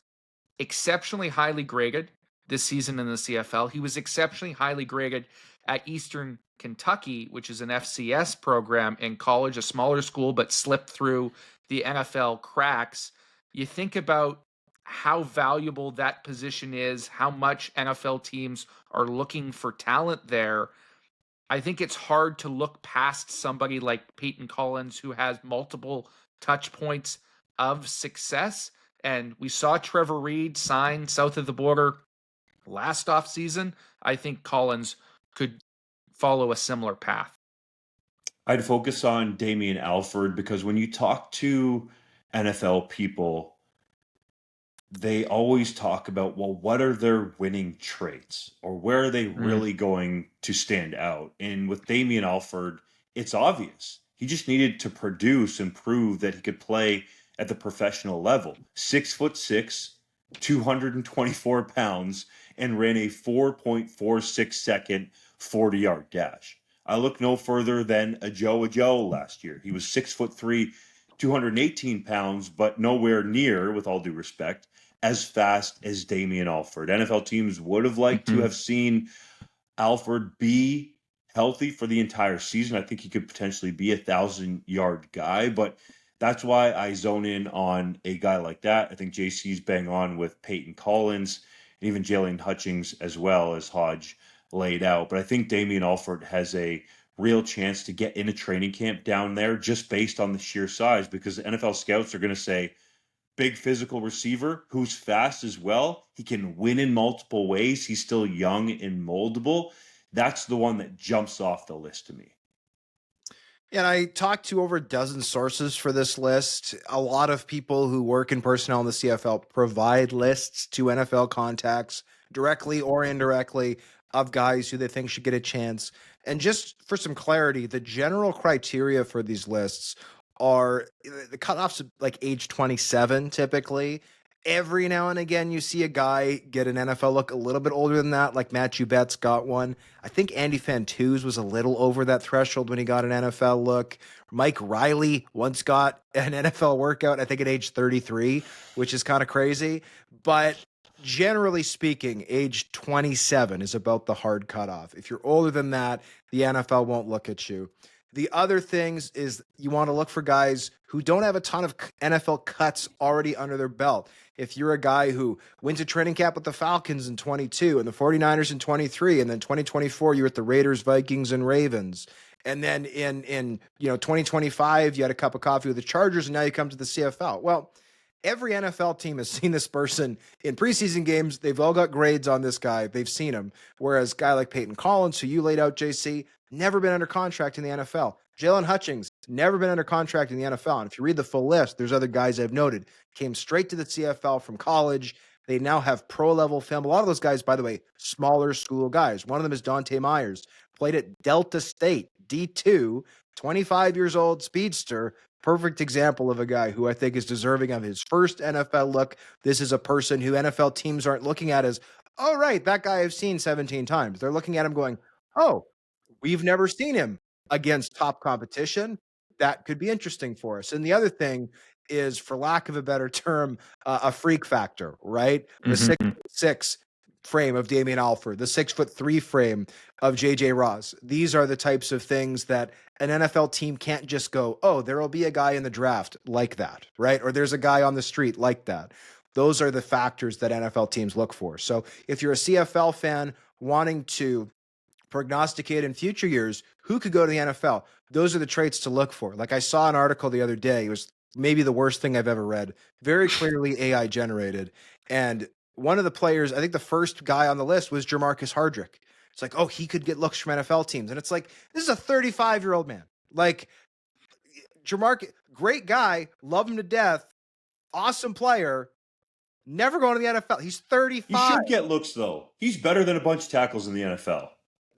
exceptionally highly graded this season in the CFL. He was exceptionally highly graded at Eastern Kentucky, which is an FCS program in college, a smaller school, but slipped through the NFL cracks. You think about how valuable that position is, how much NFL teams are looking for talent there. I think it's hard to look past somebody like Peyton Collins, who has multiple touch points of success. And we saw Trevor Reed sign south of the border last offseason. I think Collins could follow a similar path. I'd focus on Damian Alford because when you talk to NFL people, they always talk about, well, what are their winning traits or where are they really going to stand out? And with Damian Alford, it's obvious. He just needed to produce and prove that he could play at the professional level. 6'6", 224 pounds, and ran a 4.46 second 40-yard dash. I look no further than Ajo last year. He was 6'3", 218 pounds, but nowhere near, with all due respect, as fast as Damian Alford. NFL teams would have liked to have seen Alford be healthy for the entire season. I think he could potentially be 1,000-yard guy, but that's why I zone in on a guy like that. I think JC's bang on with Peyton Collins and even Jalen Hutchings as well, as Hodge laid out. But I think Damian Alford has a real chance to get in a training camp down there just based on the sheer size, because NFL scouts are going to say, big physical receiver who's fast as well. He can win in multiple ways. He's still young and moldable. That's the one that jumps off the list to me. And I talked to over a dozen sources for this list. A lot of people who work in personnel in the CFL provide lists to NFL contacts directly or indirectly of guys who they think should get a chance. And just for some clarity, the general criteria for these lists are the cutoffs like age 27 typically. Every now and again, you see a guy get an NFL look a little bit older than that, like Matt Betts got one. I think Andy Fantuz was a little over that threshold when he got an NFL look. Mike Riley once got an NFL workout, I think at age 33, which is kind of crazy. But generally speaking, age 27 is about the hard cutoff. If you're older than that, the NFL won't look at you. The other things is you want to look for guys who don't have a ton of NFL cuts already under their belt. If you're a guy who went to training camp with the Falcons in 22 and the 49ers in 23, and then 2024, you're at the Raiders, Vikings, and Ravens. And then in 2025, you had a cup of coffee with the Chargers, and now you come to the CFL. Well, every NFL team has seen this person in preseason games. They've all got grades on this guy. They've seen him. Whereas a guy like Peyton Collins, who you laid out, JC, never been under contract in the NFL. Jalen Hutchings, never been under contract in the NFL. And if you read the full list, there's other guys I've noted, came straight to the CFL from college. They now have pro-level film. A lot of those guys, by the way, smaller school guys. One of them is Dante Myers, played at Delta State, D2, 25 years old, speedster. Perfect example of a guy who I think is deserving of his first NFL look. This is a person who NFL teams aren't looking at as, oh, right, that guy I've seen 17 times. They're looking at him going, oh, we've never seen him against top competition. That could be interesting for us. And the other thing is, for lack of a better term, a freak factor, right? The 6'6" frame of Damian Alford, the 6'3" frame of JJ Ross. These are the types of things that an NFL team can't just go, oh, there will be a guy in the draft like that, right? Or there's a guy on the street like that. Those are the factors that NFL teams look for. So if you're a CFL fan wanting to prognosticate in future years who could go to the NFL, those are the traits to look for. Like I saw an article the other day. It was maybe the worst thing I've ever read. Very clearly AI generated. And one of the players, I think the first guy on the list was Jermarcus Hardrick. It's like, oh, he could get looks from NFL teams. And it's like, this is a 35-year-old man. Like, Jamarcus, great guy, love him to death, awesome player, never going to the NFL. He's 35. He should get looks, though. He's better than a bunch of tackles in the NFL.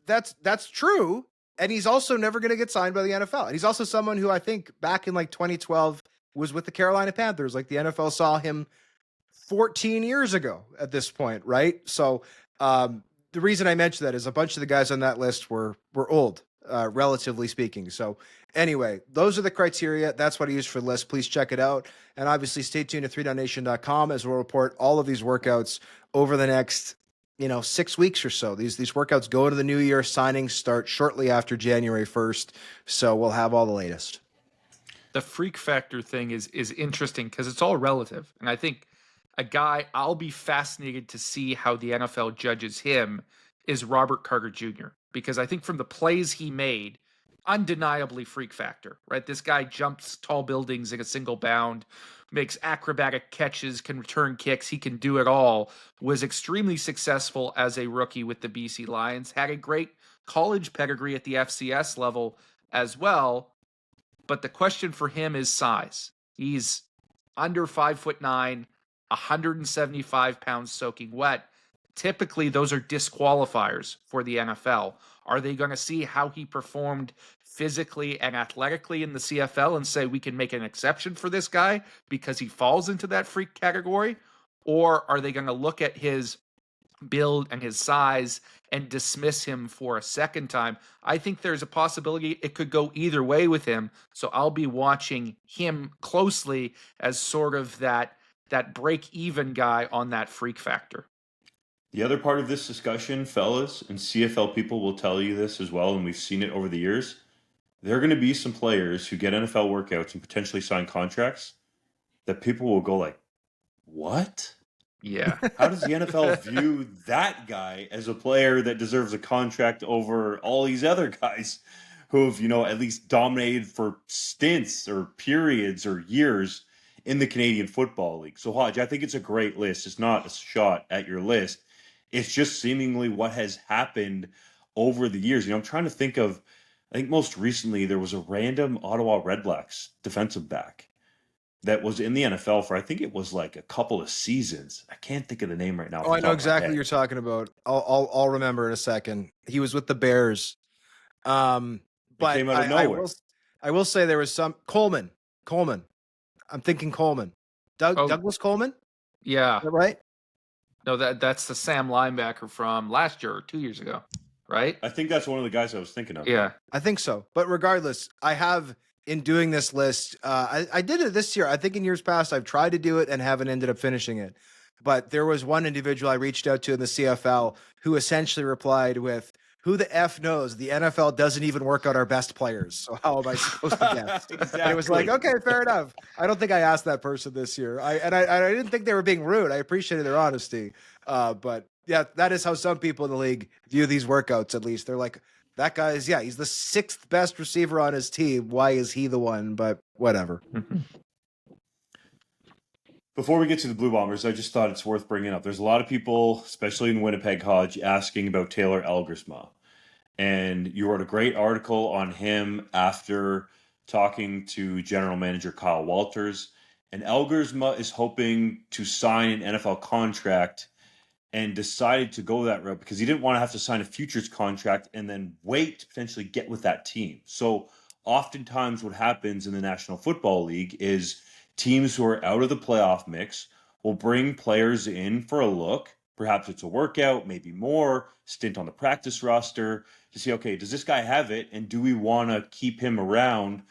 That's true. And he's also never going to get signed by the NFL. And he's also someone who I think back in like 2012 was with the Carolina Panthers. Like the NFL saw him 14 years ago at this point, right? So the reason I mentioned that is a bunch of the guys on that list were old, relatively speaking. So anyway, those are the criteria. That's what I use for the list. Please check it out. And obviously stay tuned to 3DownNation.com as we'll report all of these workouts over the next 6 weeks or so. These workouts go into the new year. Signings start shortly after January 1st. So we'll have all the latest. The freak factor thing is interesting because it's all relative. And I think a guy I'll be fascinated to see how the NFL judges him is Robert Carter Jr. Because I think from the plays he made, undeniably freak factor, right? This guy jumps tall buildings in a single bound, makes acrobatic catches, can return kicks. He can do it all. Was extremely successful as a rookie with the BC Lions. Had a great college pedigree at the FCS level as well. But the question for him is size. He's under 5'9", 175 pounds soaking wet. Typically, those are disqualifiers for the NFL. Are they going to see how he performed physically and athletically in the CFL and say we can make an exception for this guy because he falls into that freak category? Or are they going to look at his build and his size and dismiss him for a second time? I think there's a possibility it could go either way with him. So I'll be watching him closely as sort of that break-even guy on that freak factor. The other part of this discussion, fellas, and CFL people will tell you this as well, and we've seen it over the years, there are going to be some players who get NFL workouts and potentially sign contracts that people will go like, what? Yeah. How does the NFL view that guy as a player that deserves a contract over all these other guys who have, at least dominated for stints or periods or years in the Canadian Football League? So, Hodge, I think it's a great list. It's not a shot at your list. It's just seemingly what has happened over the years. I'm trying to think of, I think most recently there was a random Ottawa Redblacks defensive back that was in the NFL for, I think it was like a couple of seasons. I can't think of the name right now. Oh, I know exactly what you're talking about. I'll remember in a second. He was with the Bears. But came out of nowhere. I will say there was some Coleman. I'm thinking Coleman. Douglas Coleman? Yeah. Is that right? No, that's the Sam linebacker from last year or 2 years ago, right? I think that's one of the guys I was thinking of. Yeah. I think so. But regardless, I have, in doing this list, I did it this year. I think in years past, I've tried to do it and haven't ended up finishing it. But there was one individual I reached out to in the CFL who essentially replied with, who the F knows? The NFL doesn't even work out our best players. So how am I supposed to guess? Exactly. And it was like, okay, fair enough. I don't think I asked that person this year. I didn't think they were being rude. I appreciated their honesty. But yeah, that is how some people in the league view these workouts, at least. They're like, that guy is, he's the 6th best receiver on his team. Why is he the one? But whatever. Before we get to the Blue Bombers, I just thought it's worth bringing up. There's a lot of people, especially in Winnipeg, Hodge, asking about Taylor Elgersma. And you wrote a great article on him after talking to General Manager Kyle Walters. And Elgersma is hoping to sign an NFL contract and decided to go that route because he didn't want to have to sign a futures contract and then wait to potentially get with that team. So oftentimes what happens in the National Football League is teams who are out of the playoff mix will bring players in for a look. Perhaps it's a workout, maybe more, stint on the practice roster to see, okay, does this guy have it? And do we want to keep him around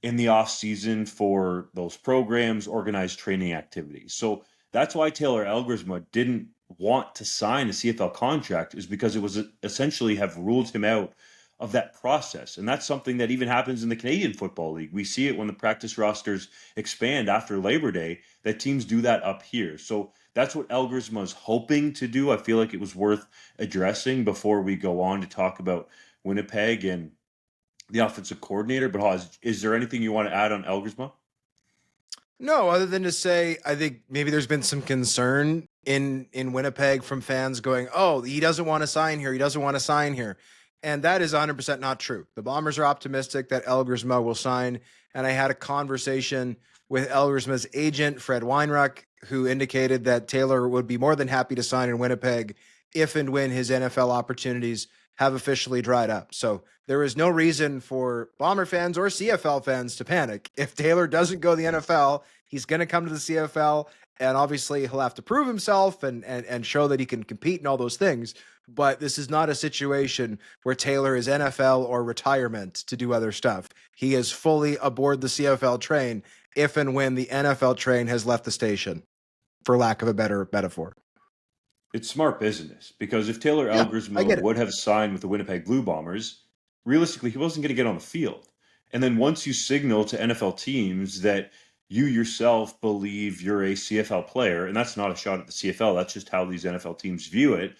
in the offseason for those programs, organized training activities? So that's why Taylor Elgersma didn't want to sign a CFL contract, is because it was essentially have ruled him out of that process. And that's something that even happens in the Canadian Football League. We see it when the practice rosters expand after Labor Day, that teams do that up here. So that's what Elgersma is hoping to do. I feel like it was worth addressing before we go on to talk about Winnipeg and the offensive coordinator. But is there anything you want to add on Elgersma? No, other than to say, I think maybe there's been some concern in Winnipeg from fans going, oh, he doesn't want to sign here. He doesn't want to sign here. And that is 100% not true. The Bombers are optimistic that Elgersma will sign. And I had a conversation with Elgersma's agent, Fred Weinruck, who indicated that Taylor would be more than happy to sign in Winnipeg if and when his NFL opportunities have officially dried up. So there is no reason for Bomber fans or CFL fans to panic. If Taylor doesn't go to the NFL, he's going to come to the CFL, and obviously he'll have to prove himself and show that he can compete and all those things. But this is not a situation where Taylor is NFL or retirement to do other stuff. He is fully aboard the CFL train if and when the NFL train has left the station, for lack of a better metaphor. It's smart business, because if Taylor Elgersma would have signed with the Winnipeg Blue Bombers, realistically, he wasn't going to get on the field. And then once you signal to NFL teams that you yourself believe you're a CFL player, and that's not a shot at the CFL, that's just how these NFL teams view it,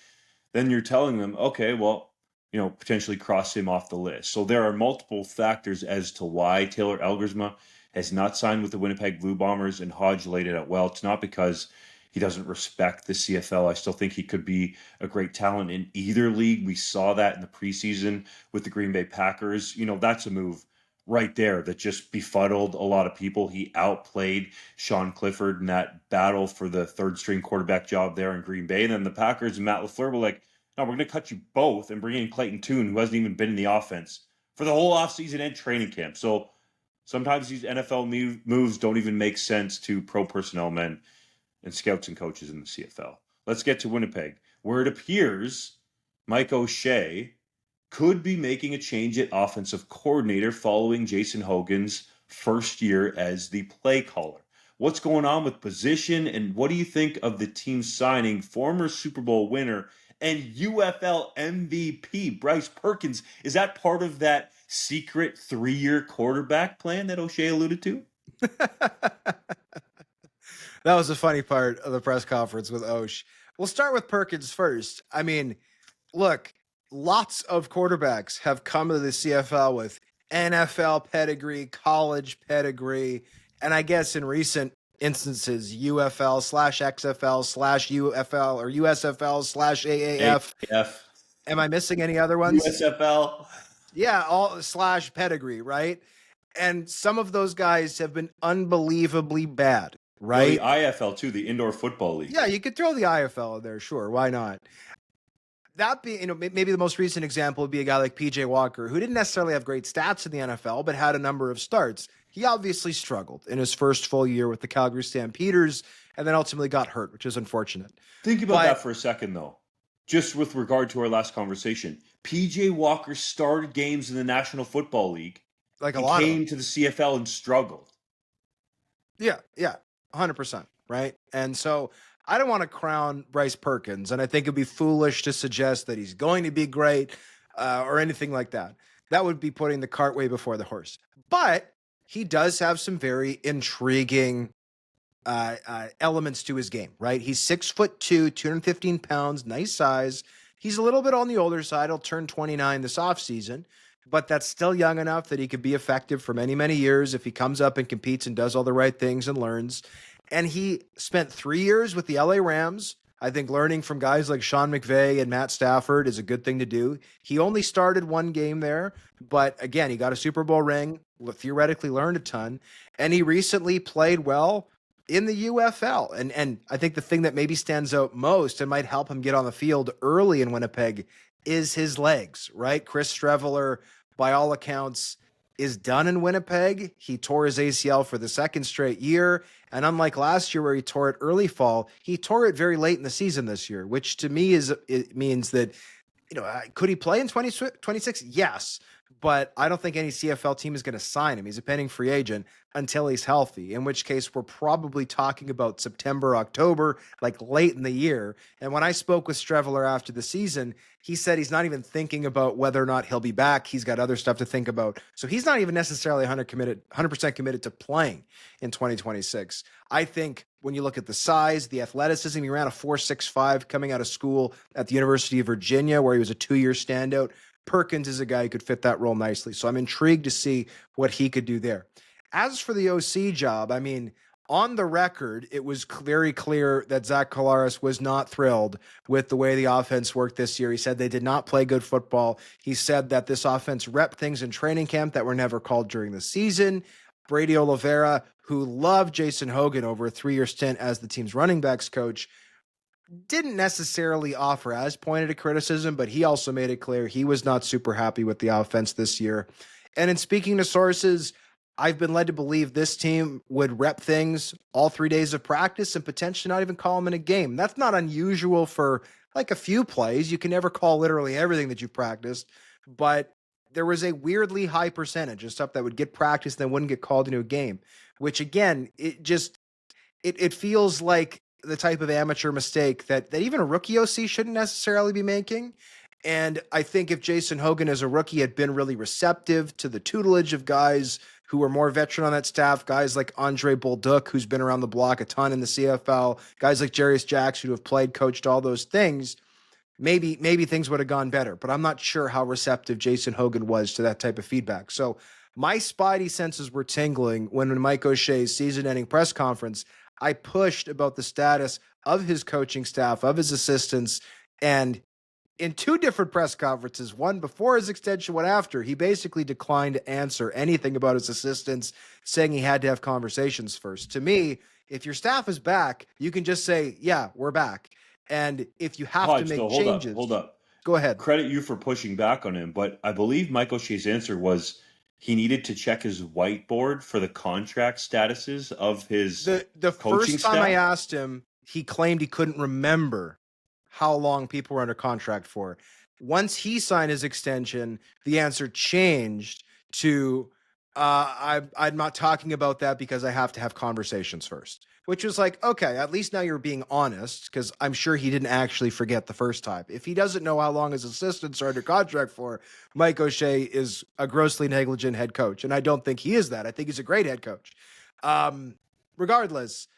then you're telling them, okay, well, potentially cross him off the list. So there are multiple factors as to why Taylor Elgersma has not signed with the Winnipeg Blue Bombers, and Hodge laid it out well. It's not because he doesn't respect the CFL. I still think he could be a great talent in either league. We saw that in the preseason with the Green Bay Packers. That's a move right there that just befuddled a lot of people. He outplayed Sean Clifford in that battle for the third string quarterback job there in Green Bay. And then the Packers and Matt LaFleur were like, no, we're going to cut you both and bring in Clayton Tune, who hasn't even been in the offense for the whole offseason and training camp. So sometimes these NFL moves don't even make sense to pro personnel men and scouts and coaches in the CFL. Let's get to Winnipeg, where it appears Mike O'Shea could be making a change at offensive coordinator following Jason Hogan's first year as the play caller. What's going on with position, and what do you think of the team signing former Super Bowl winner and UFL MVP Bryce Perkins? Is that part of that secret 3-year quarterback plan that O'Shea alluded to? That was the funny part of the press conference with Osh. We'll start with Perkins first. I mean, look, lots of quarterbacks have come to the CFL with NFL pedigree, college pedigree, and I guess in recent instances, UFL/XFL/UFL or USFL/AAF. AAF. Am I missing any other ones? USFL. Yeah, all / pedigree, right? And some of those guys have been unbelievably bad. Right. Well, the IFL too, the Indoor Football League. Yeah, you could throw the IFL in there, sure. Why not? That be, maybe the most recent example would be a guy like PJ Walker, who didn't necessarily have great stats in the NFL, but had a number of starts. He obviously struggled in his first full year with the Calgary Stampeders, and then ultimately got hurt, which is unfortunate. Think about that for a second, though. Just with regard to our last conversation, PJ Walker started games in the National Football League. Like a lot. He came to the CFL and struggled. Yeah. 100%, right? And so I don't want to crown Bryce Perkins, and I think it'd be foolish to suggest that he's going to be great or anything like that. That would be putting the cart way before the horse. But he does have some very intriguing elements to his game, right? He's 6'2", 215 pounds, nice size. He's a little bit on the older side. He'll turn 29 this offseason, but that's still young enough that he could be effective for many, many years if he comes up and competes and does all the right things and learns. And he spent 3 years with the LA Rams. I think learning from guys like Sean McVay and Matt Stafford is a good thing to do. He only started one game there, but again, he got a Super Bowl ring, theoretically learned a ton, and he recently played well in the UFL. And I think the thing that maybe stands out most and might help him get on the field early in Winnipeg is his legs, right? Chris Streveler, by all accounts, is done in Winnipeg. He tore his ACL for the second straight year. And unlike last year where he tore it early fall, he tore it very late in the season this year, which to me it means that, could he play in 2026? Yes. But I don't think any CFL team is going to sign him. He's a pending free agent until he's healthy, in which case we're probably talking about September, October, like late in the year. And when I spoke with Streveler after the season, he said he's not even thinking about whether or not he'll be back. He's got other stuff to think about. So he's not even necessarily 100% committed to playing in 2026. I think when you look at the size, the athleticism, he ran a 4.65 coming out of school at the University of Virginia, where he was a 2-year standout. Perkins is a guy who could fit that role nicely. So I'm intrigued to see what he could do there. As for the OC job, I mean, on the record, it was very clear that Zach Collaros was not thrilled with the way the offense worked this year. He said they did not play good football. He said that this offense repped things in training camp that were never called during the season. Brady Oliveira, who loved Jason Hogan over a 3-year stint as the team's running backs coach, didn't necessarily offer as pointed a criticism, but he also made it clear he was not super happy with the offense this year. And in speaking to sources, I've been led to believe this team would rep things all 3 days of practice and potentially not even call them in a game. That's not unusual for like a few plays. You can never call literally everything that you practiced, but there was a weirdly high percentage of stuff that would get practiced and then wouldn't get called into a game, which again, it feels like the type of amateur mistake that even a rookie OC shouldn't necessarily be making. And I think if Jason Hogan as a rookie had been really receptive to the tutelage of guys who were more veteran on that staff, guys like Andre Bolduc, who's been around the block a ton in the CFL, guys like Jarius Jackson, who have played, coached, all those things, maybe things would have gone better. But I'm not sure how receptive Jason Hogan was to that type of feedback. So my spidey senses were tingling when in Mike O'Shea's season-ending press conference, I pushed about the status of his coaching staff, of his assistants, and in 2 different press conferences, one before his extension, one after, he basically declined to answer anything about his assistants, saying he had to have conversations first. To me, if your staff is back, you can just say, yeah, we're back. And if you have Hodge, to make hold changes, hold up. Go ahead. Credit you for pushing back on him, but I believe Mike O'Shea's answer was he needed to check his whiteboard for the contract statuses of his The coaching first time staff. I asked him, he claimed he couldn't remember how long people were under contract for. Once he signed his extension, the answer changed to, I'm not talking about that because I have to have conversations first, which was like, okay, at least now you're being honest, because I'm sure he didn't actually forget the first time. If he doesn't know how long his assistants are under contract for, Mike O'Shea is a grossly negligent head coach. And I don't think he is that. I think he's a great head coach. Regardless,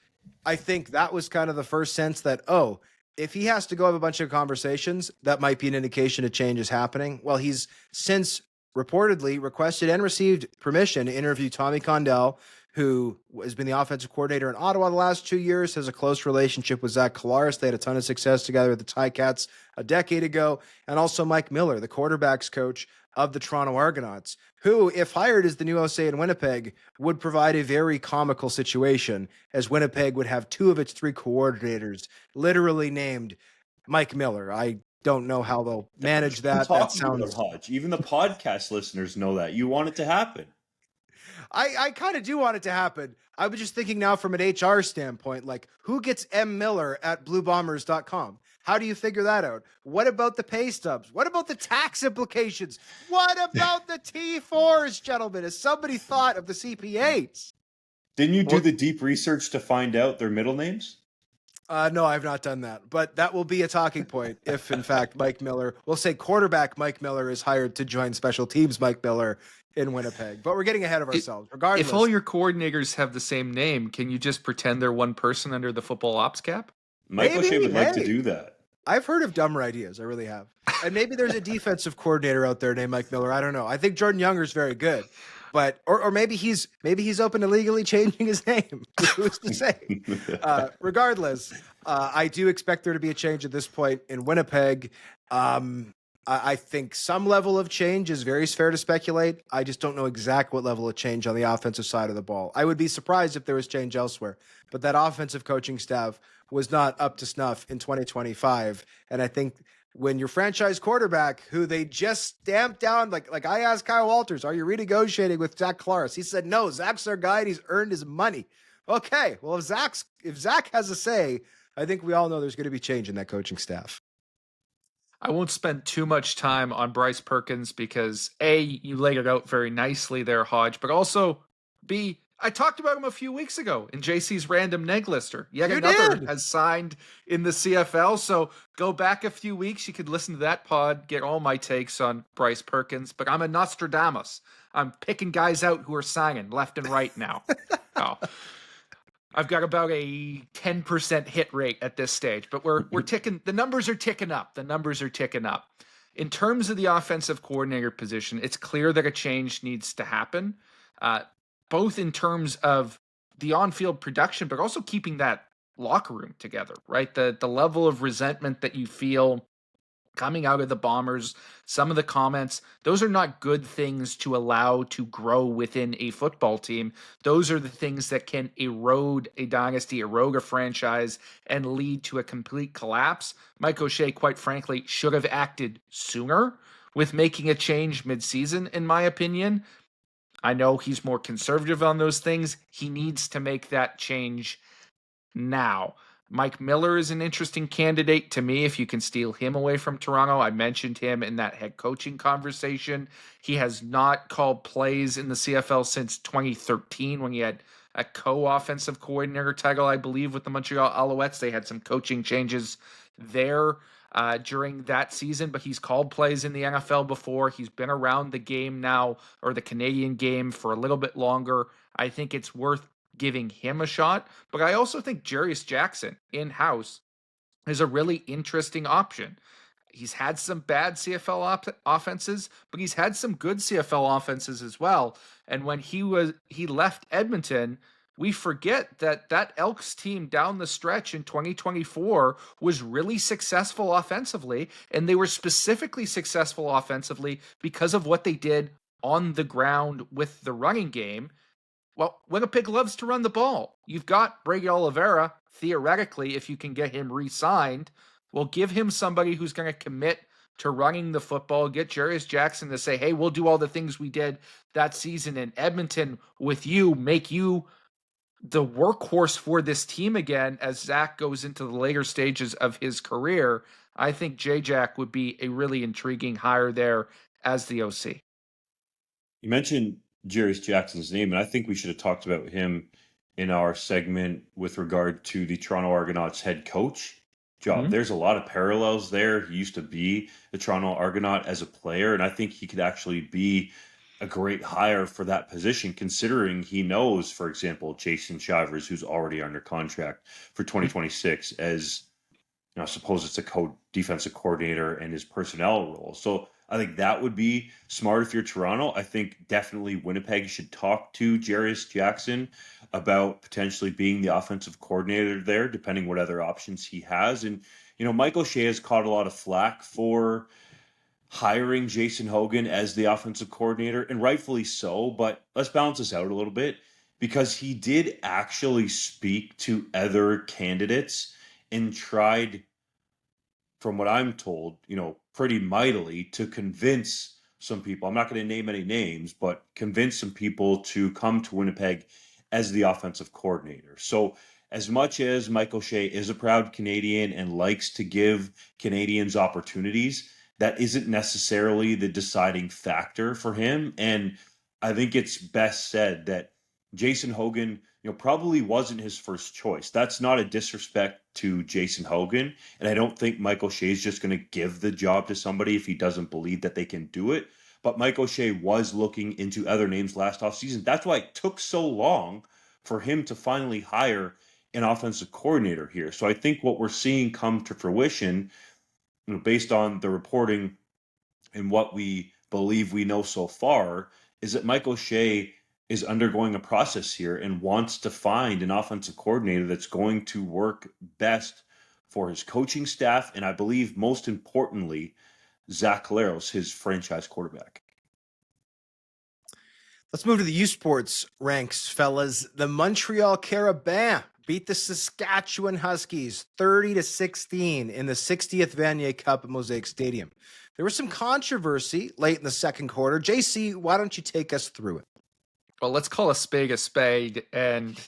I think that was kind of the first sense that, oh, if he has to go have a bunch of conversations, that might be an indication a change is happening. Well, he's since reportedly requested and received permission to interview Tommy Condell, who has been the offensive coordinator in Ottawa the last 2 years, has a close relationship with Zach Collaros. They had a ton of success together with the Ticats a decade ago. And also Mike Miller, the quarterbacks coach of the Toronto Argonauts, who, if hired as the new OC in Winnipeg, would provide a very comical situation, as Winnipeg would have 2 of its 3 coordinators literally named Mike Miller. I don't know how they'll manage that. That sounds Hodge. Even the podcast listeners know that. You want it to happen. I kind of do want it to happen. I was just thinking now from an HR standpoint, like, who gets M. Miller at bluebombers.com? How do you figure that out? What about the pay stubs? What about the tax implications? What about the T4s, gentlemen? Has somebody thought of the CPAs? Didn't you do the deep research to find out their middle names? No, I've not done that. But that will be a talking point if, in fact, Mike Miller, we'll say quarterback Mike Miller is hired to join special teams Mike Miller in Winnipeg. But we're getting ahead of ourselves. Regardless, if all your coordinators have the same name, can you just pretend they're one person under the football ops cap? Mike O'Shea would like to do that. I've heard of dumber ideas. I really have. And maybe there's a defensive coordinator out there named Mike Miller. I don't know. I think Jordan Younger's very good. But or maybe he's open to legally changing his name. Who's to say? Regardless, I do expect there to be a change at this point in Winnipeg. I think some level of change is very fair to speculate. I just don't know exactly what level of change on the offensive side of the ball. I would be surprised if there was change elsewhere. But that offensive coaching staff was not up to snuff in 2025. And I think when your franchise quarterback, who they just stamped down, like I asked Kyle Walters, are you renegotiating with Zach Collaros? He said, no, Zach's our guy and he's earned his money. Okay, well, if Zach has a say, I think we all know there's going to be change in that coaching staff. I won't spend too much time on Bryce Perkins because A, you laid it out very nicely there, Hodge, but also B, I talked about him a few weeks ago in JC's random neg lister. Yet another has signed in the CFL. So go back a few weeks. You could listen to that pod, get all my takes on Bryce Perkins. But I'm a Nostradamus. I'm picking guys out who are signing left and right now. I've got about a 10% hit rate at this stage, but we're ticking. The numbers are ticking up. In terms of the offensive coordinator position, it's clear that a change needs to happen. Both in terms of the on-field production, but also keeping that locker room together, right? The level of resentment that you feel coming out of the Bombers, some of the comments, those are not good things to allow to grow within a football team. Those are the things that can erode a dynasty, erode a franchise, and lead to a complete collapse. Mike O'Shea, quite frankly, should have acted sooner with making a change mid-season, in my opinion. I know he's more conservative on those things. He needs to make that change now. Mike Miller is an interesting candidate to me if you can steal him away from Toronto. I mentioned him in that head coaching conversation. He has not called plays in the CFL since 2013 when he had a co-offensive coordinator title, I believe, with the Montreal Alouettes. They had some coaching changes there during that season, but he's called plays in the NFL before. He's been around the game now, or the Canadian game, for a little bit longer. I think it's worth giving him a shot, but I also think Jarius Jackson in-house is a really interesting option. He's had some bad CFL offenses, but he's had some good CFL offenses as well. And when he left Edmonton, we forget that Elks team down the stretch in 2024 was really successful offensively, and they were specifically successful offensively because of what they did on the ground with the running game. Well, Winnipeg loves to run the ball. You've got Brady Oliveira, theoretically, if you can get him re-signed. Well, give him somebody who's going to commit to running the football. Get Jarius Jackson to say, hey, we'll do all the things we did that season in Edmonton with you, make you the workhorse for this team again as Zach goes into the later stages of his career. I think J-Jack would be a really intriguing hire there as the OC. You mentioned Jarius Jackson's name, and I think we should have talked about him in our segment with regard to the Toronto Argonauts head coach job. Mhm. There's a lot of parallels there. He used to be the Toronto Argonaut as a player, and I think he could actually be a great hire for that position, considering he knows, for example, Jason Shivers, who's already under contract for 2026 as, I suppose it's a defensive coordinator and his personnel role. So I think that would be smart if you're Toronto. I think definitely Winnipeg should talk to Jarius Jackson about potentially being the offensive coordinator there, depending what other options he has. And, Mike O'Shea has caught a lot of flack for hiring Jason Hogan as the offensive coordinator, and rightfully so, but let's balance this out a little bit, because he did actually speak to other candidates and tried, from what I'm told, pretty mightily to convince some people. I'm not going to name any names, but convince some people to come to Winnipeg as the offensive coordinator. So as much as Mike O'Shea is a proud Canadian and likes to give Canadians opportunities, that isn't necessarily the deciding factor for him. And I think it's best said that Jason Hogan, probably wasn't his first choice. That's not a disrespect to Jason Hogan. And I don't think Mike O'Shea is just going to give the job to somebody if he doesn't believe that they can do it. But Mike O'Shea was looking into other names last offseason. That's why it took so long for him to finally hire an offensive coordinator here. So I think what we're seeing come to fruition, based on the reporting and what we believe we know so far, is that Mike O'Shea is undergoing a process here and wants to find an offensive coordinator that's going to work best for his coaching staff, and I believe most importantly, Zach Collaros, his franchise quarterback. Let's move to the U Sports ranks, fellas. The Montreal Carabins beat the Saskatchewan Huskies 30-16 in the 60th Vanier Cup at Mosaic Stadium. There was some controversy late in the second quarter. JC, why don't you take us through it? Well, let's call a spade and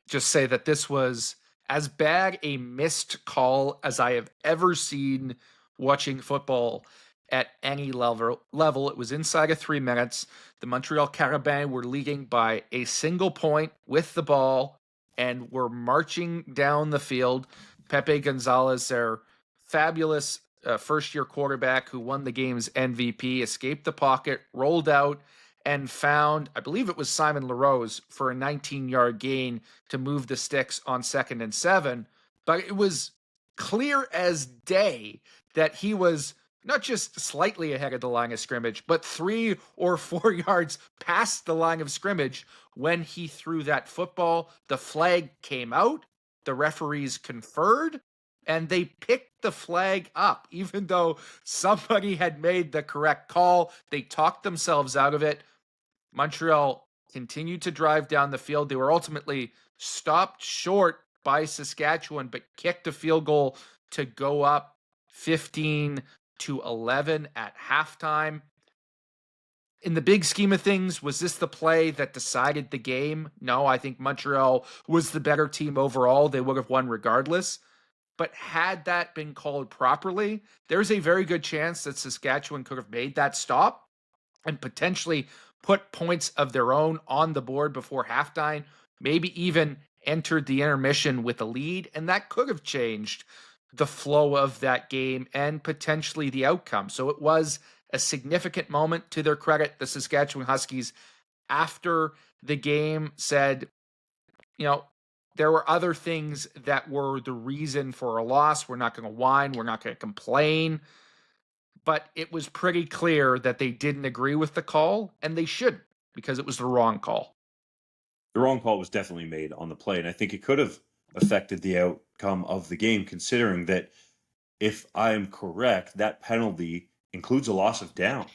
just say that this was as bad a missed call as I have ever seen watching football at any level. It was inside of 3 minutes. The Montreal Carabins were leading by a single point with the ball and were marching down the field. Pepe Gonzalez, their fabulous first-year quarterback who won the game's MVP, escaped the pocket, rolled out, and found, I believe it was Simon LaRose, for a 19-yard gain to move the sticks on 2nd and 7. But it was clear as day that he was not just slightly ahead of the line of scrimmage, but 3 or 4 yards past the line of scrimmage when he threw that football. The flag came out, the referees conferred, and they picked the flag up. Even though somebody had made the correct call, they talked themselves out of it. Montreal continued to drive down the field. They were ultimately stopped short by Saskatchewan, but kicked a field goal to go up 15-11 at halftime. In the big scheme of things, was this the play that decided the game? No, I think Montreal was the better team overall. They would have won regardless. But had that been called properly, there's a very good chance that Saskatchewan could have made that stop and potentially put points of their own on the board before halftime, maybe even entered the intermission with a lead, and that could have changed the flow of that game and potentially the outcome. So it was a significant moment. To their credit, the Saskatchewan Huskies, after the game, said, there were other things that were the reason for a loss. We're not going to whine. We're not going to complain. But it was pretty clear that they didn't agree with the call, and they shouldn't, because it was the wrong call. The wrong call was definitely made on the play, and I think it could have affected the outcome of the game, considering that, if I'm correct, that penalty includes a loss of down.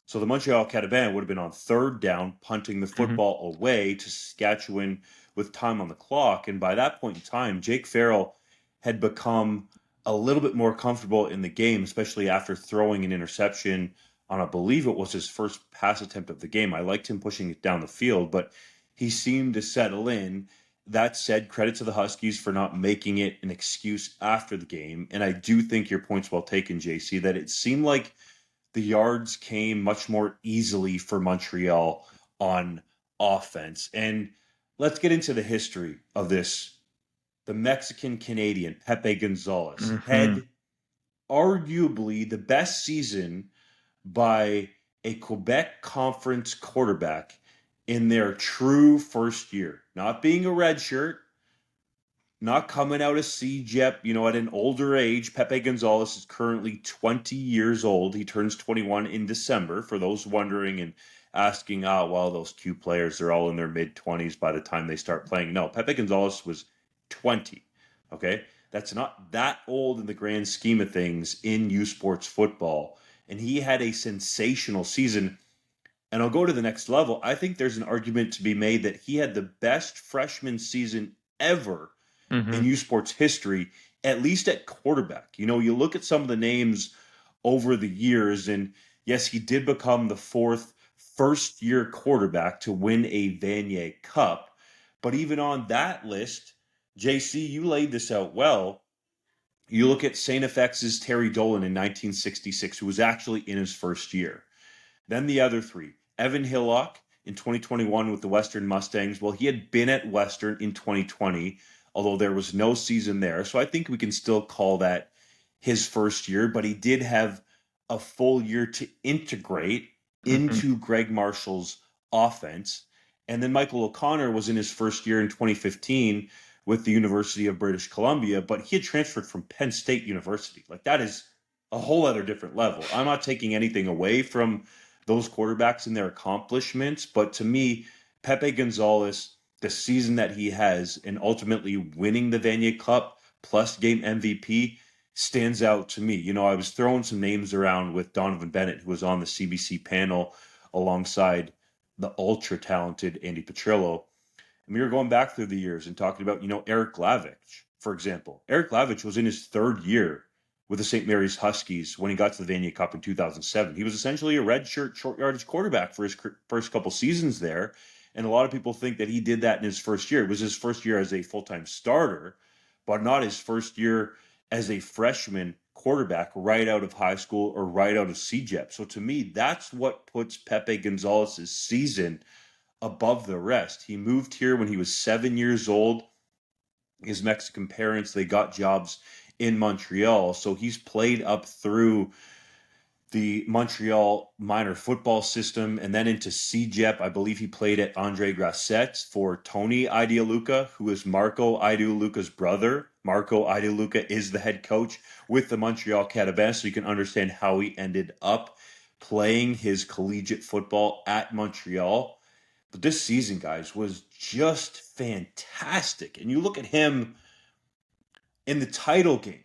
So the Montreal Carabins would have been on third down, punting the football away to Saskatchewan with time on the clock. And by that point in time, Jake Farrell had become a little bit more comfortable in the game, especially after throwing an interception on, I believe it was his first pass attempt of the game. I liked him pushing it down the field, but he seemed to settle in. That said, credit to the Huskies for not making it an excuse after the game. And I do think your point's well taken, JC, that it seemed like the yards came much more easily for Montreal on offense. And let's get into the history of this. The Mexican-Canadian Pepe Gonzalez had arguably the best season by a Quebec Conference quarterback in their true first year. Not being a redshirt, not coming out of CJEP, at an older age. Pepe Gonzalez is currently 20 years old. He turns 21 in December. For those wondering and asking, those Q players, they're all in their mid-20s by the time they start playing. No, Pepe Gonzalez was 20, okay? That's not that old in the grand scheme of things in U Sports football. And he had a sensational season. And I'll go to the next level. I think there's an argument to be made that he had the best freshman season ever in U Sports history, at least at quarterback. You look at some of the names over the years, and yes, he did become the fourth first-year quarterback to win a Vanier Cup. But even on that list, JC, you laid this out well. You look at St. FX's Terry Dolan in 1966, who was actually in his first year. Then the other three, Evan Hillock in 2021 with the Western Mustangs. Well, he had been at Western in 2020, although there was no season there. So I think we can still call that his first year, but he did have a full year to integrate into Greg Marshall's offense. And then Michael O'Connor was in his first year in 2015 with the University of British Columbia, but he had transferred from Penn State University. Like, that is a whole other different level. I'm not taking anything away from those quarterbacks and their accomplishments, but to me, Pepe Gonzalez, the season that he has, and ultimately winning the Vanier Cup plus game MVP, stands out to me. I was throwing some names around with Donovan Bennett, who was on the CBC panel alongside the ultra-talented Andy Petrillo. And we were going back through the years and talking about, Eric Glavich, for example. Eric Glavich was in his third year with the St. Mary's Huskies when he got to the Vanier Cup in 2007. He was essentially a redshirt, short yardage quarterback for his first couple seasons there. And a lot of people think that he did that in his first year. It was his first year as a full-time starter, but not his first year as a freshman quarterback right out of high school or right out of CJEP. So to me, that's what puts Pepe Gonzalez's season above the rest. He moved here when he was 7 years old. His Mexican parents, they got jobs in Montreal. So he's played up through the Montreal minor football system, and then into CJEP. I believe he played at Andre Grasset for Tony Idealuca, who is Marco Idealuca's brother. Marco Idealuca is the head coach with the Montreal Carabins, so you can understand how he ended up playing his collegiate football at Montreal. But this season, guys, was just fantastic. And you look at him in the title game.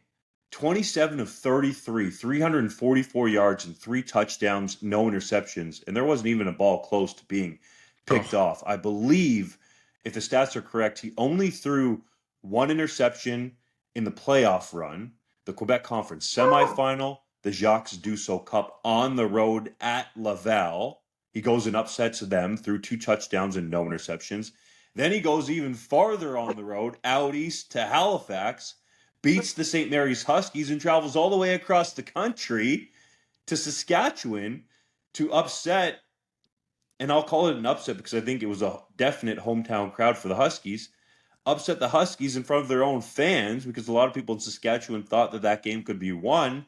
27 of 33, 344 yards and 3 touchdowns, no interceptions, and there wasn't even a ball close to being picked off. I believe, if the stats are correct, he only threw 1 interception in the playoff run, the Quebec Conference semifinal, the Jacques Dussault Cup on the road at Laval. He goes and upsets them through 2 touchdowns and no interceptions. Then he goes even farther on the road, out east to Halifax, beats the St. Mary's Huskies, and travels all the way across the country to Saskatchewan to upset, and I'll call it an upset because I think it was a definite hometown crowd for the Huskies, upset the Huskies in front of their own fans because a lot of people in Saskatchewan thought that that game could be won.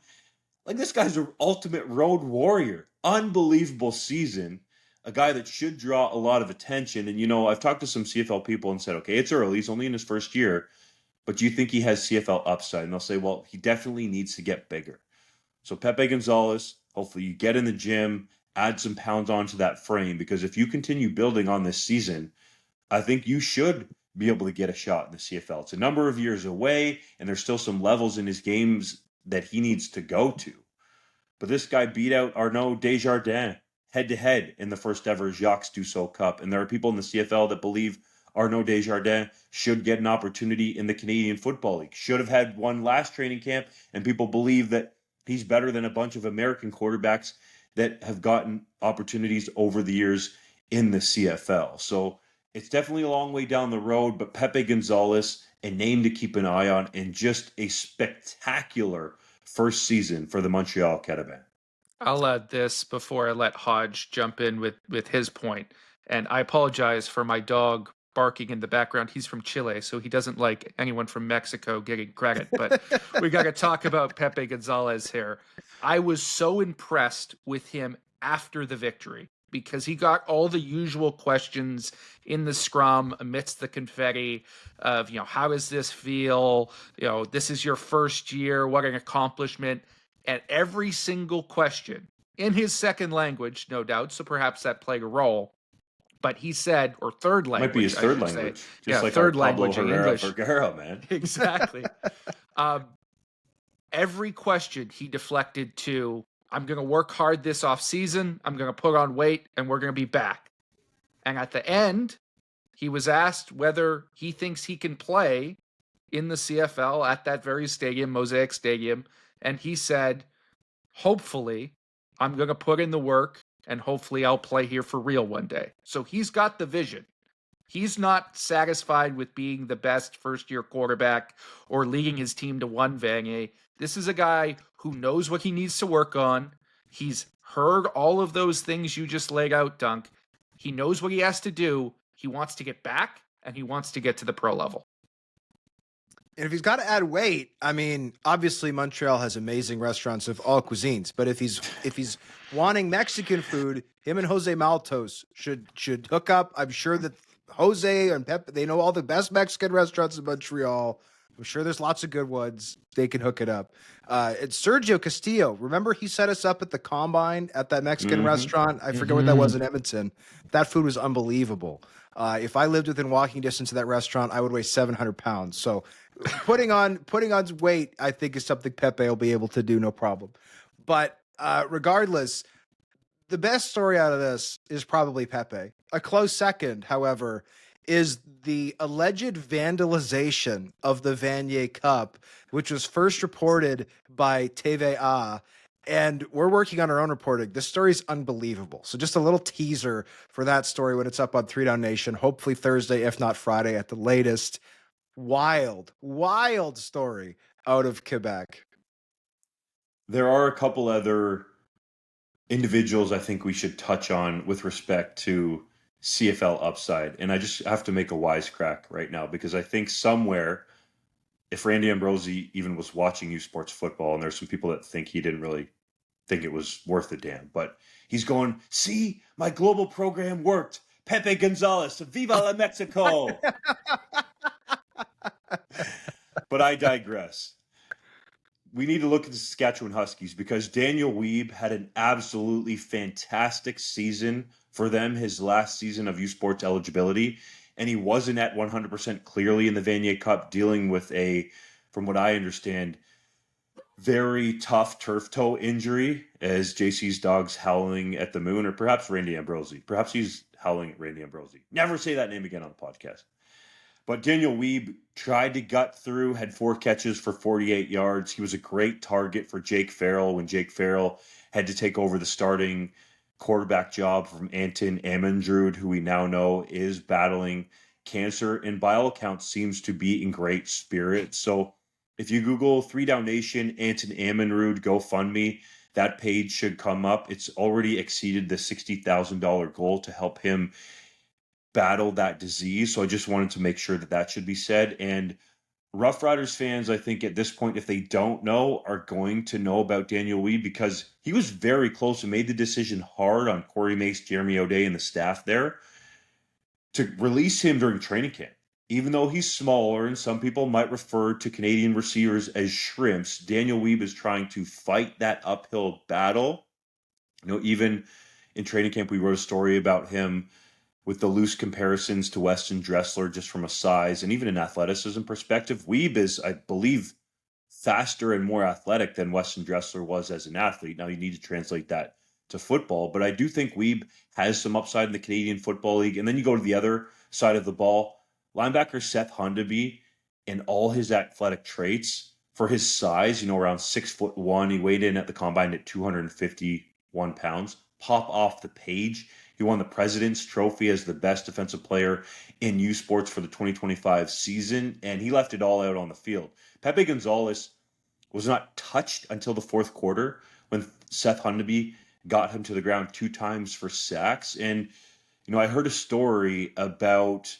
Like, this guy's an ultimate road warrior. Unbelievable season. A guy that should draw a lot of attention. And, you know, I've talked to some CFL people and said, okay, it's early. He's only in his first year. But do you think he has CFL upside? And they'll say, well, he definitely needs to get bigger. So Pepe Gonzalez, hopefully you get in the gym, add some pounds onto that frame, because if you continue building on this season, I think you should be able to get a shot in the CFL. It's a number of years away, and there's still some levels in his games that he needs to go to. But this guy beat out Arnaud Desjardins head-to-head in the first ever Jacques Dussault Cup, and there are people in the CFL that believe Arnaud Desjardins should get an opportunity in the Canadian Football League. Should have had one last training camp, and people believe that he's better than a bunch of American quarterbacks that have gotten opportunities over the years in the CFL. So it's definitely a long way down the road, but Pepe Gonzalez, a name to keep an eye on, and just a spectacular first season for the Montreal Carabins. I'll add this before I let Hodge jump in with his point. And I apologize for my dog barking in the background. He's from Chile, so he doesn't like anyone from Mexico getting credit. But we got to talk about Pepe Gonzalez here. I was so impressed with him after the victory because he got all the usual questions in the scrum amidst the confetti of, you know, how does this feel? You know, this is your first year. What an accomplishment. And every single question in his second language, no doubt, so perhaps that played a role. But he said, or third language. Might be his third language. Say. Just yeah, like third our Pablo language in Herrera English. Vergara, man. Exactly. Every question he deflected to, I'm going to work hard this off season. I'm going to put on weight, and we're going to be back. And at the end, he was asked whether he thinks he can play in the CFL at that very stadium, Mosaic Stadium. And he said, hopefully, I'm going to put in the work, and hopefully I'll play here for real one day. So he's got the vision. He's not satisfied with being the best first-year quarterback or leading his team to one Vanier. This is a guy who knows what he needs to work on. He's heard all of those things you just laid out, Dunk. He knows what he has to do. He wants to get back, and he wants to get to the pro level. And if he's got to add weight, I mean, obviously Montreal has amazing restaurants of all cuisines. But if he's wanting Mexican food, him and Jose Maltos should hook up. I'm sure that Jose and Pep, they know all the best Mexican restaurants in Montreal. I'm sure there's lots of good ones. They can hook it up. It's Sergio Castillo. Remember he set us up at the Combine at that Mexican restaurant? I forget what that was in Edmonton. That food was unbelievable. If I lived within walking distance of that restaurant, I would weigh 700 pounds. So putting on weight, I think, is something Pepe will be able to do, no problem. But regardless, the best story out of this is probably Pepe. A close second, however, is the alleged vandalization of the Vanier Cup, which was first reported by TVA. And we're working on our own reporting. This story is unbelievable. So just a little teaser for that story when it's up on 3DownNation, hopefully Thursday, if not Friday at the latest. Wild story out of Quebec. There are a couple other individuals I think we should touch on with respect to CFL upside. And I just have to make a wisecrack right now because I think somewhere, if Randy Ambrosi even was watching U Sports football, and there's some people that think he didn't really think it was worth a damn. But he's going, see, my global program worked. Pepe Gonzalez, Viva la Mexico. But I digress. We need to look at the Saskatchewan Huskies because Daniel Wiebe had an absolutely fantastic season for them, his last season of U Sports eligibility, and he wasn't at 100% clearly in the Vanier Cup, dealing with a, from what I understand, very tough turf toe injury as JC's dog's howling at the moon, or perhaps Randy Ambrosi. Perhaps he's howling at Randy Ambrosi. Never say that name again on the podcast. But Daniel Wiebe tried to gut through, had 4 catches for 48 yards. He was a great target for Jake Farrell when Jake Farrell had to take over the starting quarterback job from Anton Amundrud, who we now know is battling cancer and by all accounts seems to be in great spirits. So if you Google 3DownNation, Anton Amundrud, GoFundMe, that page should come up. It's already exceeded the $60,000 goal to help him battle that disease. So I just wanted to make sure that that should be said. And Rough Riders fans, I think at this point, if they don't know, are going to know about Daniel Wiebe because he was very close and made the decision hard on Corey Mace, Jeremy O'Day, and the staff there to release him during training camp. Even though he's smaller and some people might refer to Canadian receivers as shrimps, Daniel Wiebe is trying to fight that uphill battle. Even in training camp, we wrote a story about him with the loose comparisons to Weston Dressler just from a size and even an athleticism perspective. Wiebe is, I believe, faster and more athletic than Weston Dressler was as an athlete. Now you need to translate that to football, but I do think Wiebe has some upside in the Canadian Football League. And then you go to the other side of the ball, linebacker Seth Hundeby and all his athletic traits for his size, around 6'1", he weighed in at the combine at 251 pounds, pop off the page. He won the President's Trophy as the best defensive player in U Sports for the 2025 season, and he left it all out on the field. Pepe Gonzalez was not touched until the fourth quarter when Seth Hundeby got him to the ground 2 times for sacks. And, I heard a story about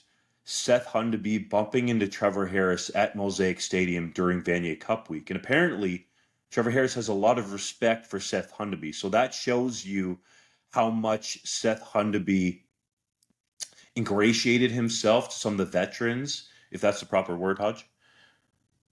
Seth Hundeby bumping into Trevor Harris at Mosaic Stadium during Vanier Cup week. And apparently, Trevor Harris has a lot of respect for Seth Hundeby. So that shows you how much Seth Hundeby ingratiated himself to some of the veterans, if that's the proper word, Hodge,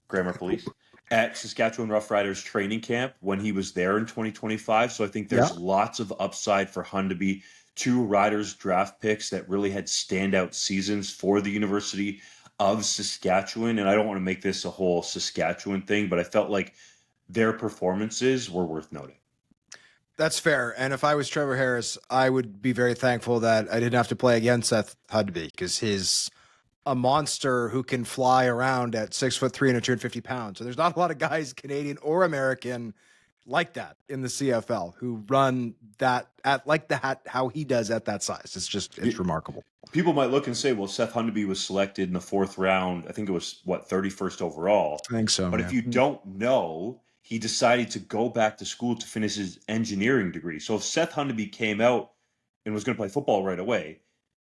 grammar police, at Saskatchewan Roughriders training camp when he was there in 2025. So I think there's lots of upside for Hundeby. 2 Riders draft picks that really had standout seasons for the University of Saskatchewan. And I don't want to make this a whole Saskatchewan thing, but I felt like their performances were worth noting. That's fair. And if I was Trevor Harris, I would be very thankful that I didn't have to play against Seth Hundeby because he's a monster who can fly around at 6'3" and 250 pounds. So there's not a lot of guys, Canadian or American, like that in the CFL who run that at like that, how he does at that size. It's remarkable. People might look and say, well, Seth Hundeby was selected in the 4th round. I think it was 31st overall. I think so. But if you don't know, he decided to go back to school to finish his engineering degree. So if Seth Hundeby came out and was going to play football right away,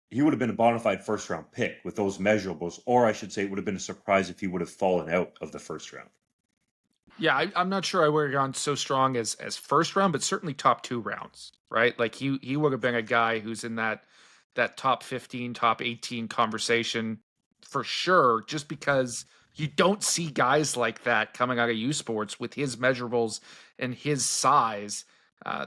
he would have been a bona fide first-round pick with those measurables, or I should say it would have been a surprise if he would have fallen out of the first round. Yeah, I'm not sure I would have gone so strong as first round, but certainly top 2 rounds, right? Like he would have been a guy who's in that top 15, top 18 conversation for sure, just because you don't see guys like that coming out of U Sports with his measurables and his size.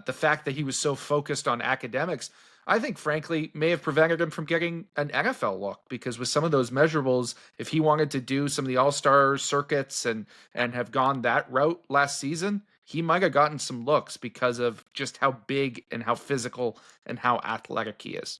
The fact that he was so focused on academics, I think, frankly, may have prevented him from getting an NFL look, because with some of those measurables, if he wanted to do some of the all-star circuits and have gone that route last season, he might have gotten some looks because of just how big and how physical and how athletic he is.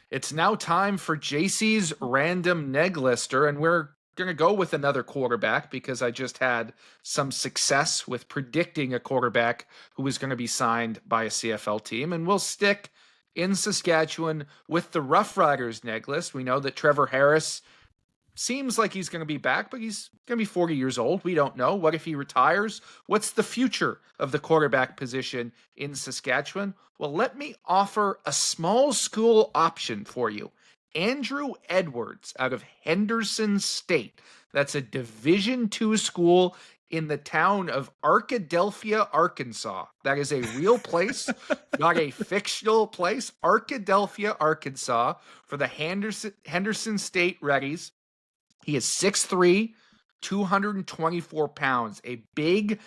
It's now time for JC's random neg lister, and we're going to go with another quarterback because I just had some success with predicting a quarterback who was going to be signed by a CFL team. And we'll stick in Saskatchewan with the Rough Riders neg list. We know that Trevor Harris seems like he's going to be back, but he's going to be 40 years old. We don't know. What if he retires? What's the future of the quarterback position in Saskatchewan? Well, let me offer a small school option for you. Andrew Edwards out of Henderson State. That's a Division II school in the town of Arkadelphia, Arkansas. That is a real place, not a fictional place. Arkadelphia, Arkansas, for the Henderson State Reddies. He is 6'3", 224 pounds, a big,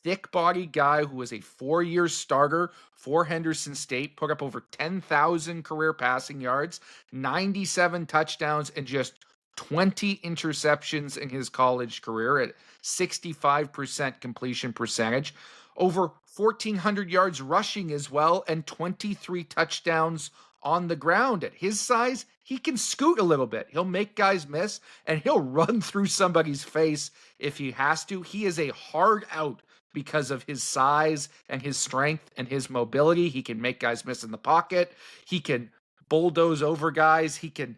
thick-bodied guy who was a 4-year starter for Henderson State, put up over 10,000 career passing yards, 97 touchdowns, and just 20 interceptions in his college career at 65% completion percentage. Over 1,400 yards rushing as well, and 23 touchdowns on the ground. At his size, he can scoot a little bit. He'll make guys miss, and he'll run through somebody's face if he has to. He is a hard out because of his size and his strength and his mobility. He can make guys miss in the pocket. He can bulldoze over guys. He can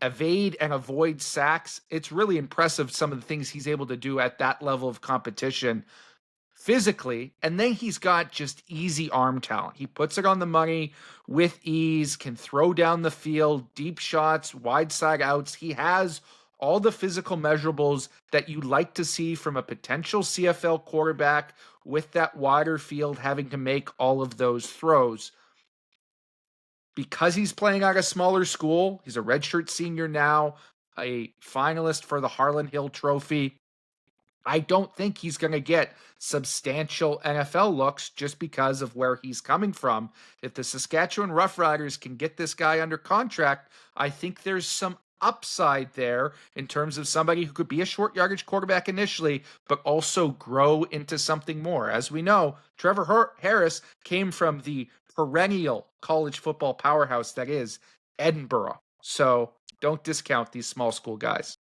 evade and avoid sacks. It's really impressive, some of the things he's able to do at that level of competition physically. And then he's got just easy arm talent. He puts it on the money with ease, can throw down the field, deep shots, wide side outs. He has all the physical measurables that you like to see from a potential CFL quarterback with that wider field, having to make all of those throws. Because he's playing at a smaller school, he's a redshirt senior now, a finalist for the Harlan Hill Trophy. I don't think he's going to get substantial NFL looks just because of where he's coming from. If the Saskatchewan Roughriders can get this guy under contract, I think there's some upside there in terms of somebody who could be a short yardage quarterback initially, but also grow into something more. As we know, Trevor Harris came from the perennial college football powerhouse that is Edinburgh. So don't discount these small school guys.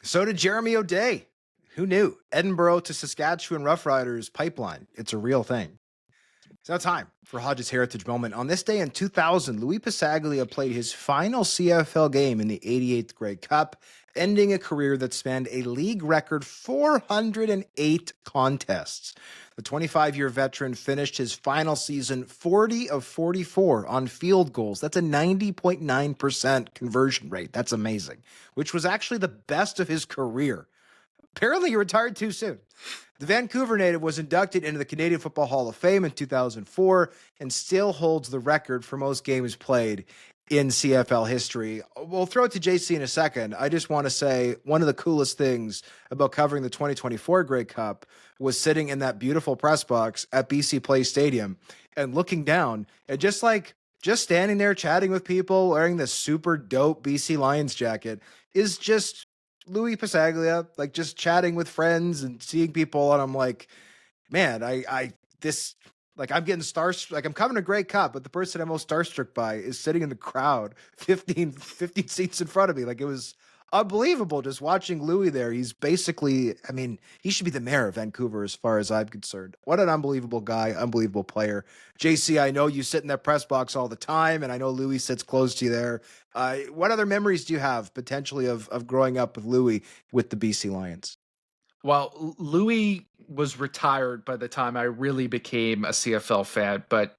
So did Jeremy O'Day. Who knew? Edinburgh to Saskatchewan Roughriders pipeline. It's a real thing. It's now time for Hodge's Heritage Moment. On this day in 2000, Louis Pasaglia played his final CFL game in the 88th Grey Cup, ending a career that spanned a league record 408 contests. The 25-year veteran finished his final season 40 of 44 on field goals. That's a 90.9% conversion rate. That's amazing, which was actually the best of his career. Apparently, he retired too soon. The Vancouver native was inducted into the Canadian Football Hall of Fame in 2004 and still holds the record for most games played in CFL history. We'll throw it to JC in a second. I just want to say one of the coolest things about covering the 2024 Grey Cup was sitting in that beautiful press box at BC Place Stadium and looking down and just standing there chatting with people wearing this super dope BC Lions jacket is just Louis Pasaglia, like just chatting with friends and seeing people. And I'm like, man, I'm getting starstruck. Like I'm coming to Grey Cup, but the person I'm most starstruck by is sitting in the crowd 15 seats in front of me. Like it was unbelievable just watching Louis there. He's basically, I mean, he should be the mayor of Vancouver as far as I'm concerned. What an unbelievable guy, unbelievable player. JC, I know you sit in that press box all the time, and I know Louis sits close to you there. What other memories do you have potentially of growing up with Louis with the BC Lions? Well, Louis was retired by the time I really became a CFL fan, but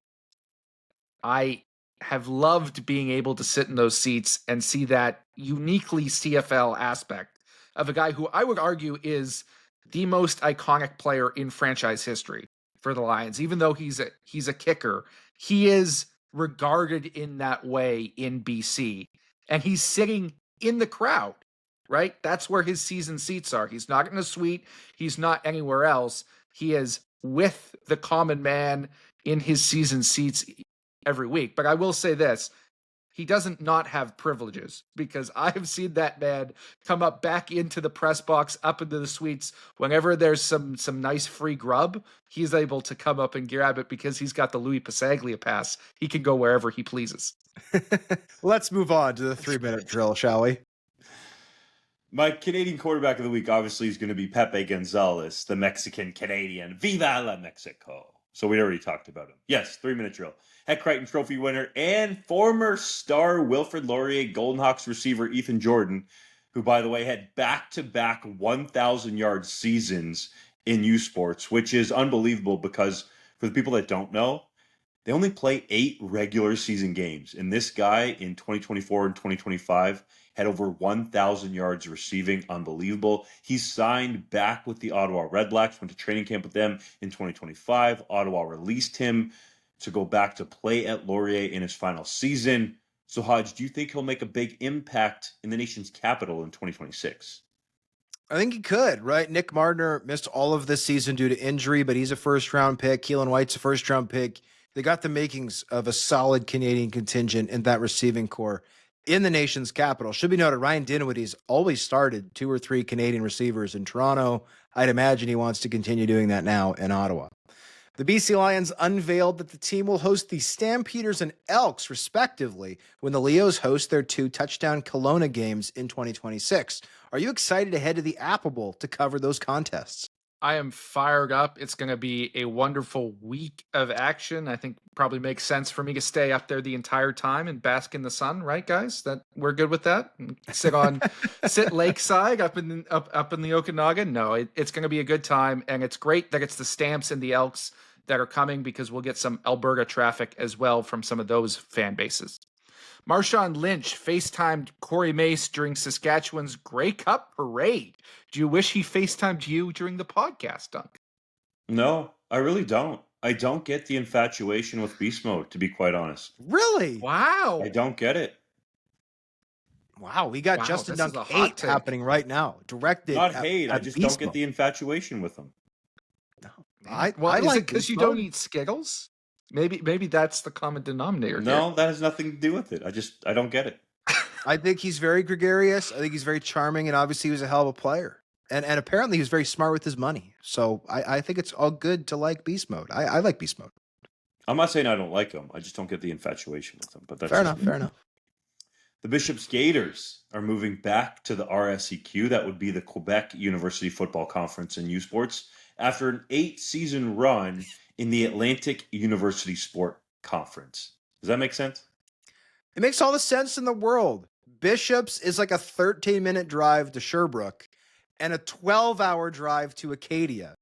I have loved being able to sit in those seats and see that uniquely CFL aspect of a guy who I would argue is the most iconic player in franchise history for the Lions. Even though he's a kicker, he is regarded in that way in BC, and he's sitting in the crowd, right? That's where his season seats are. He's not in a suite. He's not anywhere else. He is with the common man in his season seats every week. But I will say this, he doesn't not have privileges, because I have seen that man come up back into the press box, up into the suites. Whenever there's some nice free grub, he's able to come up and grab it because he's got the Louis Pasaglia pass. He can go wherever he pleases. Let's move on to the 3-minute drill, shall we? My Canadian quarterback of the week obviously is going to be Pepe Gonzalez, the Mexican Canadian. Viva la Mexico. So we already talked about him. Yes, 3-minute drill. Head Crichton Trophy winner and former star Wilfrid Laurier Golden Hawks receiver Ethan Jordan, who, by the way, had back-to-back 1,000-yard seasons in U Sports, which is unbelievable because, for the people that don't know, They only play 8 regular season games, and this guy in 2024 and 2025 had over 1,000 yards receiving. Unbelievable. He's signed back with the Ottawa Redblacks, went to training camp with them in 2025. Ottawa released him to go back to play at Laurier in his final season. So, Hodge, do you think he'll make a big impact in the nation's capital in 2026? I think he could, right? Nick Mardner missed all of this season due to injury, but he's a first-round pick. Keelan White's a first-round pick. They got the makings of a solid Canadian contingent in that receiving core in the nation's capital. Should be noted, Ryan Dinwiddie's always started 2 or 3 Canadian receivers in Toronto. I'd imagine he wants to continue doing that now in Ottawa. The BC Lions unveiled that the team will host the Stampeders and Elks, respectively, when the Leos host their 2 touchdown Kelowna games in 2026. Are you excited to head to the Apple Bowl to cover those contests? I am fired up. It's going to be a wonderful week of action. I think probably makes sense for me to stay up there the entire time and bask in the sun, right, guys? That we're good with that. Sit lakeside up in the Okanagan. No, it's going to be a good time, and it's great that it's the Stamps and the Elks that are coming because we'll get some Alberta traffic as well from some of those fan bases. Marshawn Lynch FaceTimed Corey Mace during Saskatchewan's Grey Cup parade. Do you wish he FaceTimed you during the podcast, Dunk? No, I really don't. I don't get the infatuation with beast mode, to be quite honest. Really? Wow. I don't get it. Wow, we got Justin Dunk hate happening right now. Directed Not hate, I just don't get the infatuation with him. No. I like it because you don't eat Skittles? Maybe that's the common denominator. No, here. that has nothing to do with it. I don't get it. I think he's very gregarious. I think he's very charming, and obviously he was a hell of a player. And apparently he was very smart with his money. So I think it's all good to like beast mode. I like beast mode. I'm not saying I don't like him. I just don't get the infatuation with him. But that's fair enough. The Bishop's Gators are moving back to the RSEQ. That would be the Quebec University Football Conference in U Sports after an 8-season run in the Atlantic University Sport Conference. Does that make sense? It makes all the sense in the world. Bishop's is like a 13-minute drive to Sherbrooke and a 12-hour drive to Acadia.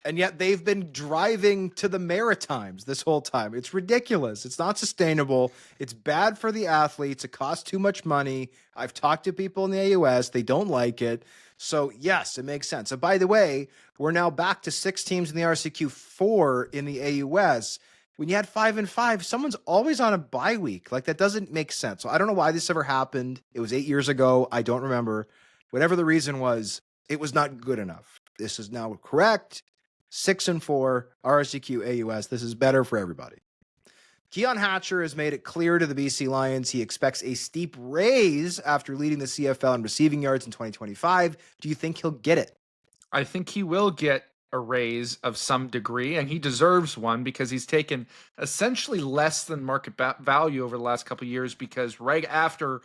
And yet they've been driving to the Maritimes this whole time. It's ridiculous. It's not sustainable. It's bad for the athletes. It costs too much money. I've talked to people in the AUS. They don't like it. So, yes, it makes sense. And by the way, we're now back to 6 teams in the RCQ, 4 in the AUS. When you had 5 and 5, someone's always on a bye week. Like, that doesn't make sense. So I don't know why this ever happened. It was 8 years ago. I don't remember. Whatever the reason was, it was not good enough. This is now correct. 6 and 4, RSEQ, AUS. This is better for everybody. Keon Hatcher has made it clear to the BC Lions he expects a steep raise after leading the CFL in receiving yards in 2025. Do you think he'll get it? I think he will get a raise of some degree, and he deserves one because he's taken essentially less than market value over the last couple of years because right after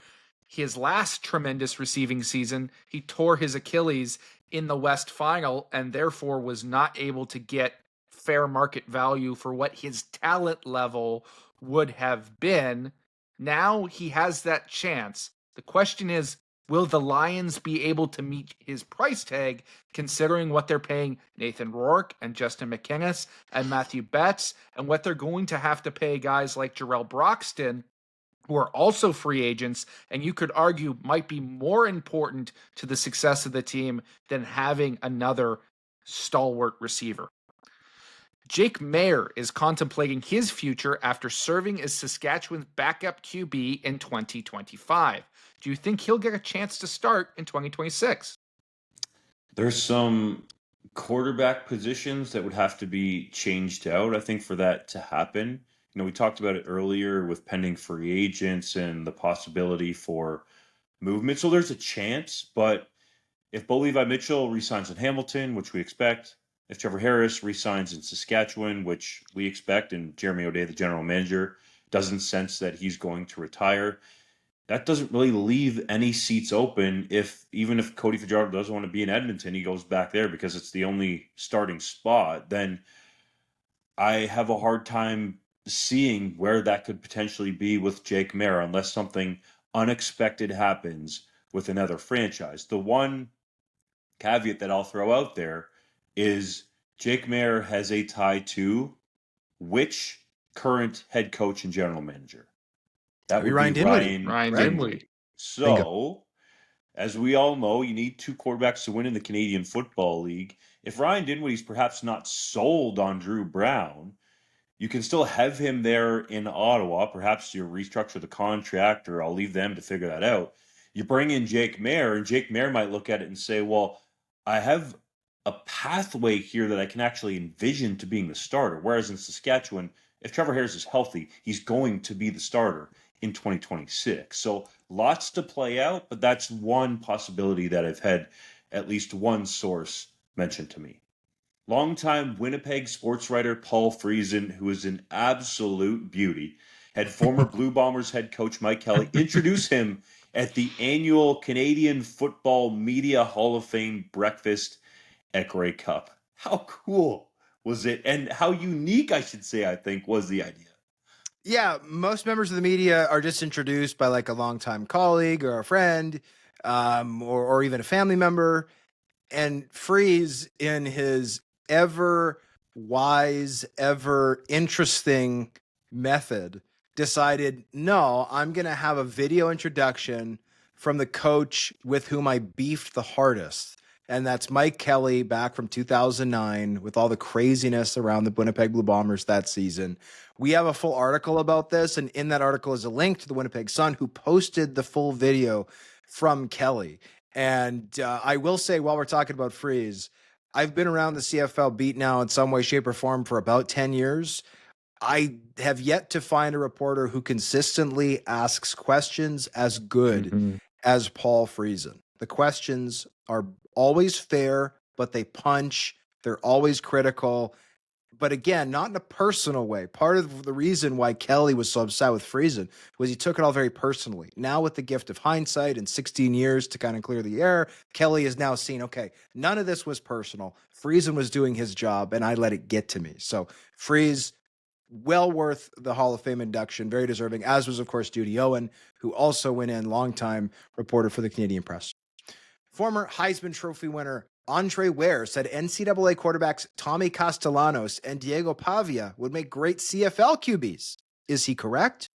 his last tremendous receiving season, he tore his Achilles in the West Final and therefore was not able to get fair market value for what his talent level would have been. Now he has that chance. The question is, will the Lions be able to meet his price tag considering what they're paying Nathan Rourke and Justin McInnes and Matthew Betts and what they're going to have to pay guys like Jarrell Broxton who are also free agents and you could argue might be more important to the success of the team than having another stalwart receiver. Jake Maier is contemplating his future after serving as Saskatchewan's backup QB in 2025. Do you think he'll get a chance to start in 2026? There's some quarterback positions that would have to be changed out, I think, for that to happen. You know, we talked about it earlier with pending free agents and the possibility for movement. So there's a chance, but if Bo Levi Mitchell resigns in Hamilton, which we expect, if Trevor Harris resigns in Saskatchewan, which we expect, and Jeremy O'Day, the general manager, doesn't sense that he's going to retire, that doesn't really leave any seats open even if Cody Fajardo doesn't want to be in Edmonton, he goes back there because it's the only starting spot, then I have a hard time seeing where that could potentially be with Jake Maier unless something unexpected happens with another franchise. The one caveat that I'll throw out there is Jake Maier has a tie to which current head coach and general manager? That That'd be would Ryan be Dinwiddie. Ryan Right. Dinwiddie. So, as we all know, you need two quarterbacks to win in the Canadian Football League. If Ryan Dinwiddie's perhaps not sold on Drew Brown, you can still have him there in Ottawa. Perhaps you restructure the contract, or I'll leave them to figure that out. You bring in Jake Maier, and Jake Maier might look at it and say, well, I have a pathway here that I can actually envision to being the starter. Whereas in Saskatchewan, if Trevor Harris is healthy, he's going to be the starter in 2026. So lots to play out, but that's one possibility that I've had at least one source mention to me. Longtime Winnipeg sports writer Paul Friesen, who is an absolute beauty, had former Blue Bombers head coach Mike Kelly introduce him at the annual Canadian Football Media Hall of Fame breakfast at Grey Cup. How cool was it? And how unique, I should say, I think, was the idea. Yeah, most members of the media are just introduced by like a longtime colleague or a friend, or even a family member. And Freeze, in his ever wise, ever interesting method, decided, no, I'm going to have a video introduction from the coach with whom I beefed the hardest. And that's Mike Kelly, back from 2009, with all the craziness around the Winnipeg Blue Bombers that season. We have a full article about this, and in that article is a link to the Winnipeg Sun, who posted the full video from Kelly. And I will say, while we're talking about Freeze, I've been around the CFL beat now in some way, shape, or form for about 10 years. I have yet to find a reporter who consistently asks questions as good as Paul Friesen. The questions are always fair, but they punch. They're always critical. But again, not in a personal way. Part of the reason why Kelly was so upset with Friesen was he took it all very personally. Now, with the gift of hindsight and 16 years to kind of clear the air, Kelly has now seen, okay, none of this was personal. Friesen was doing his job, and I let it get to me. So Freeze, well worth the Hall of Fame induction, very deserving, as was, of course, Judy Owen, who also went in, longtime reporter for the Canadian Press. Former Heisman Trophy winner Andre Ware said NCAA quarterbacks Tommy Castellanos and Diego Pavia would make great CFL QBs. Is he correct?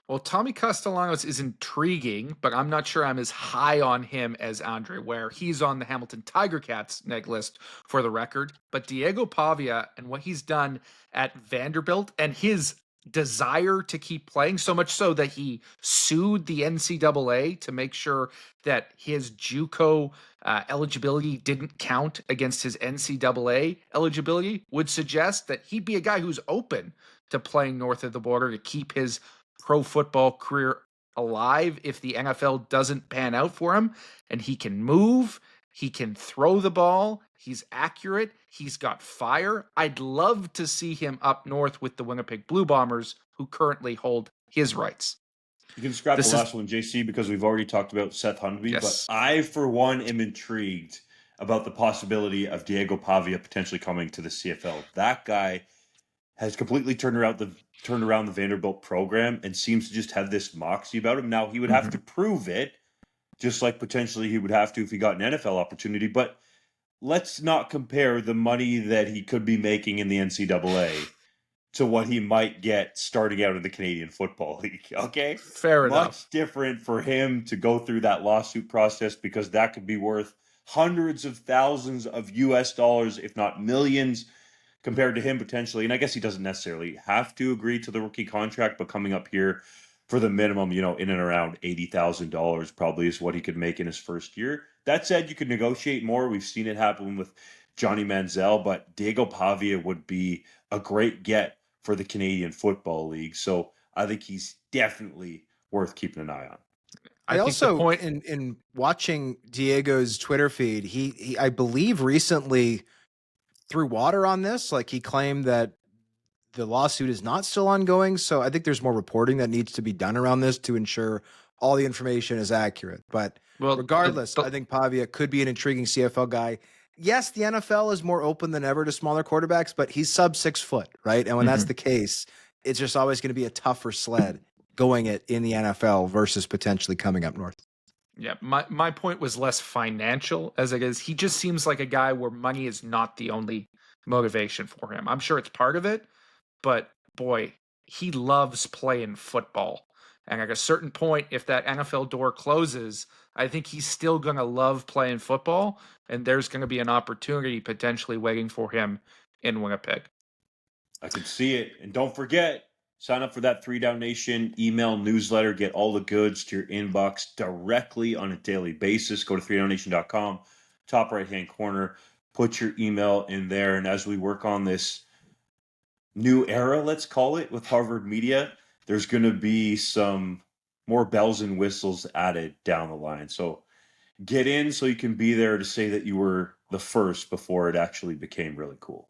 Well, Tommy Castellanos is intriguing, but I'm not sure I'm as high on him as Andre Ware. He's on the Hamilton Tiger Cats neg list for the record. But Diego Pavia and what he's done at Vanderbilt and his desire to keep playing, so much so that he sued the NCAA to make sure that his JUCO eligibility didn't count against his NCAA eligibility, would suggest that he'd be a guy who's open to playing north of the border to keep his pro football career alive if the NFL doesn't pan out for him. And he can move, he can throw the ball, he's accurate, he's got fire. I'd love to see him up north with the Winnipeg Blue Bombers, who currently hold his rights. You can scrap the last one, JC, because we've already talked about Seth Hundley. Yes. But I, for one, am intrigued about the possibility of Diego Pavia potentially coming to the CFL. That guy has completely turned around the Vanderbilt program and seems to just have this moxie about him. Now, he would have to prove it, just like potentially he would have to if he got an NFL opportunity. But let's not compare the money that he could be making in the NCAA to what he might get starting out in the Canadian Football League, okay? Fair enough. Much different for him to go through that lawsuit process, because that could be worth hundreds of thousands of US dollars, if not millions, compared to him potentially. And I guess he doesn't necessarily have to agree to the rookie contract, but coming up here for the minimum, in and around $80,000 probably is what he could make in his first year. That said, you could negotiate more. We've seen it happen with Johnny Manziel, but Diego Pavia would be a great get for the Canadian Football League. So I think he's definitely worth keeping an eye on. I also, in watching Diego's Twitter feed, he I believe recently threw water on this. Like, he claimed that the lawsuit is not still ongoing. So I think there's more reporting that needs to be done around this to ensure all the information is accurate. But regardless, I think Pavia could be an intriguing CFL guy. Yes, the NFL is more open than ever to smaller quarterbacks, but he's sub 6 foot, right? And when that's the case, it's just always going to be a tougher sled going it in the NFL versus potentially coming up north. Yeah, my point was less financial as it is. He just seems like a guy where money is not the only motivation for him. I'm sure it's part of it, but boy, he loves playing football. And at a certain point, if that NFL door closes, I think he's still going to love playing football. And there's going to be an opportunity potentially waiting for him in Winnipeg. I could see it. And don't forget, sign up for that 3DownNation email newsletter. Get all the goods to your inbox directly on a daily basis. Go to 3downnation.com, top right-hand corner. Put your email in there. And as we work on this new era, let's call it, with Harvard Media, there's going to be some more bells and whistles added down the line. So get in so you can be there to say that you were the first before it actually became really cool.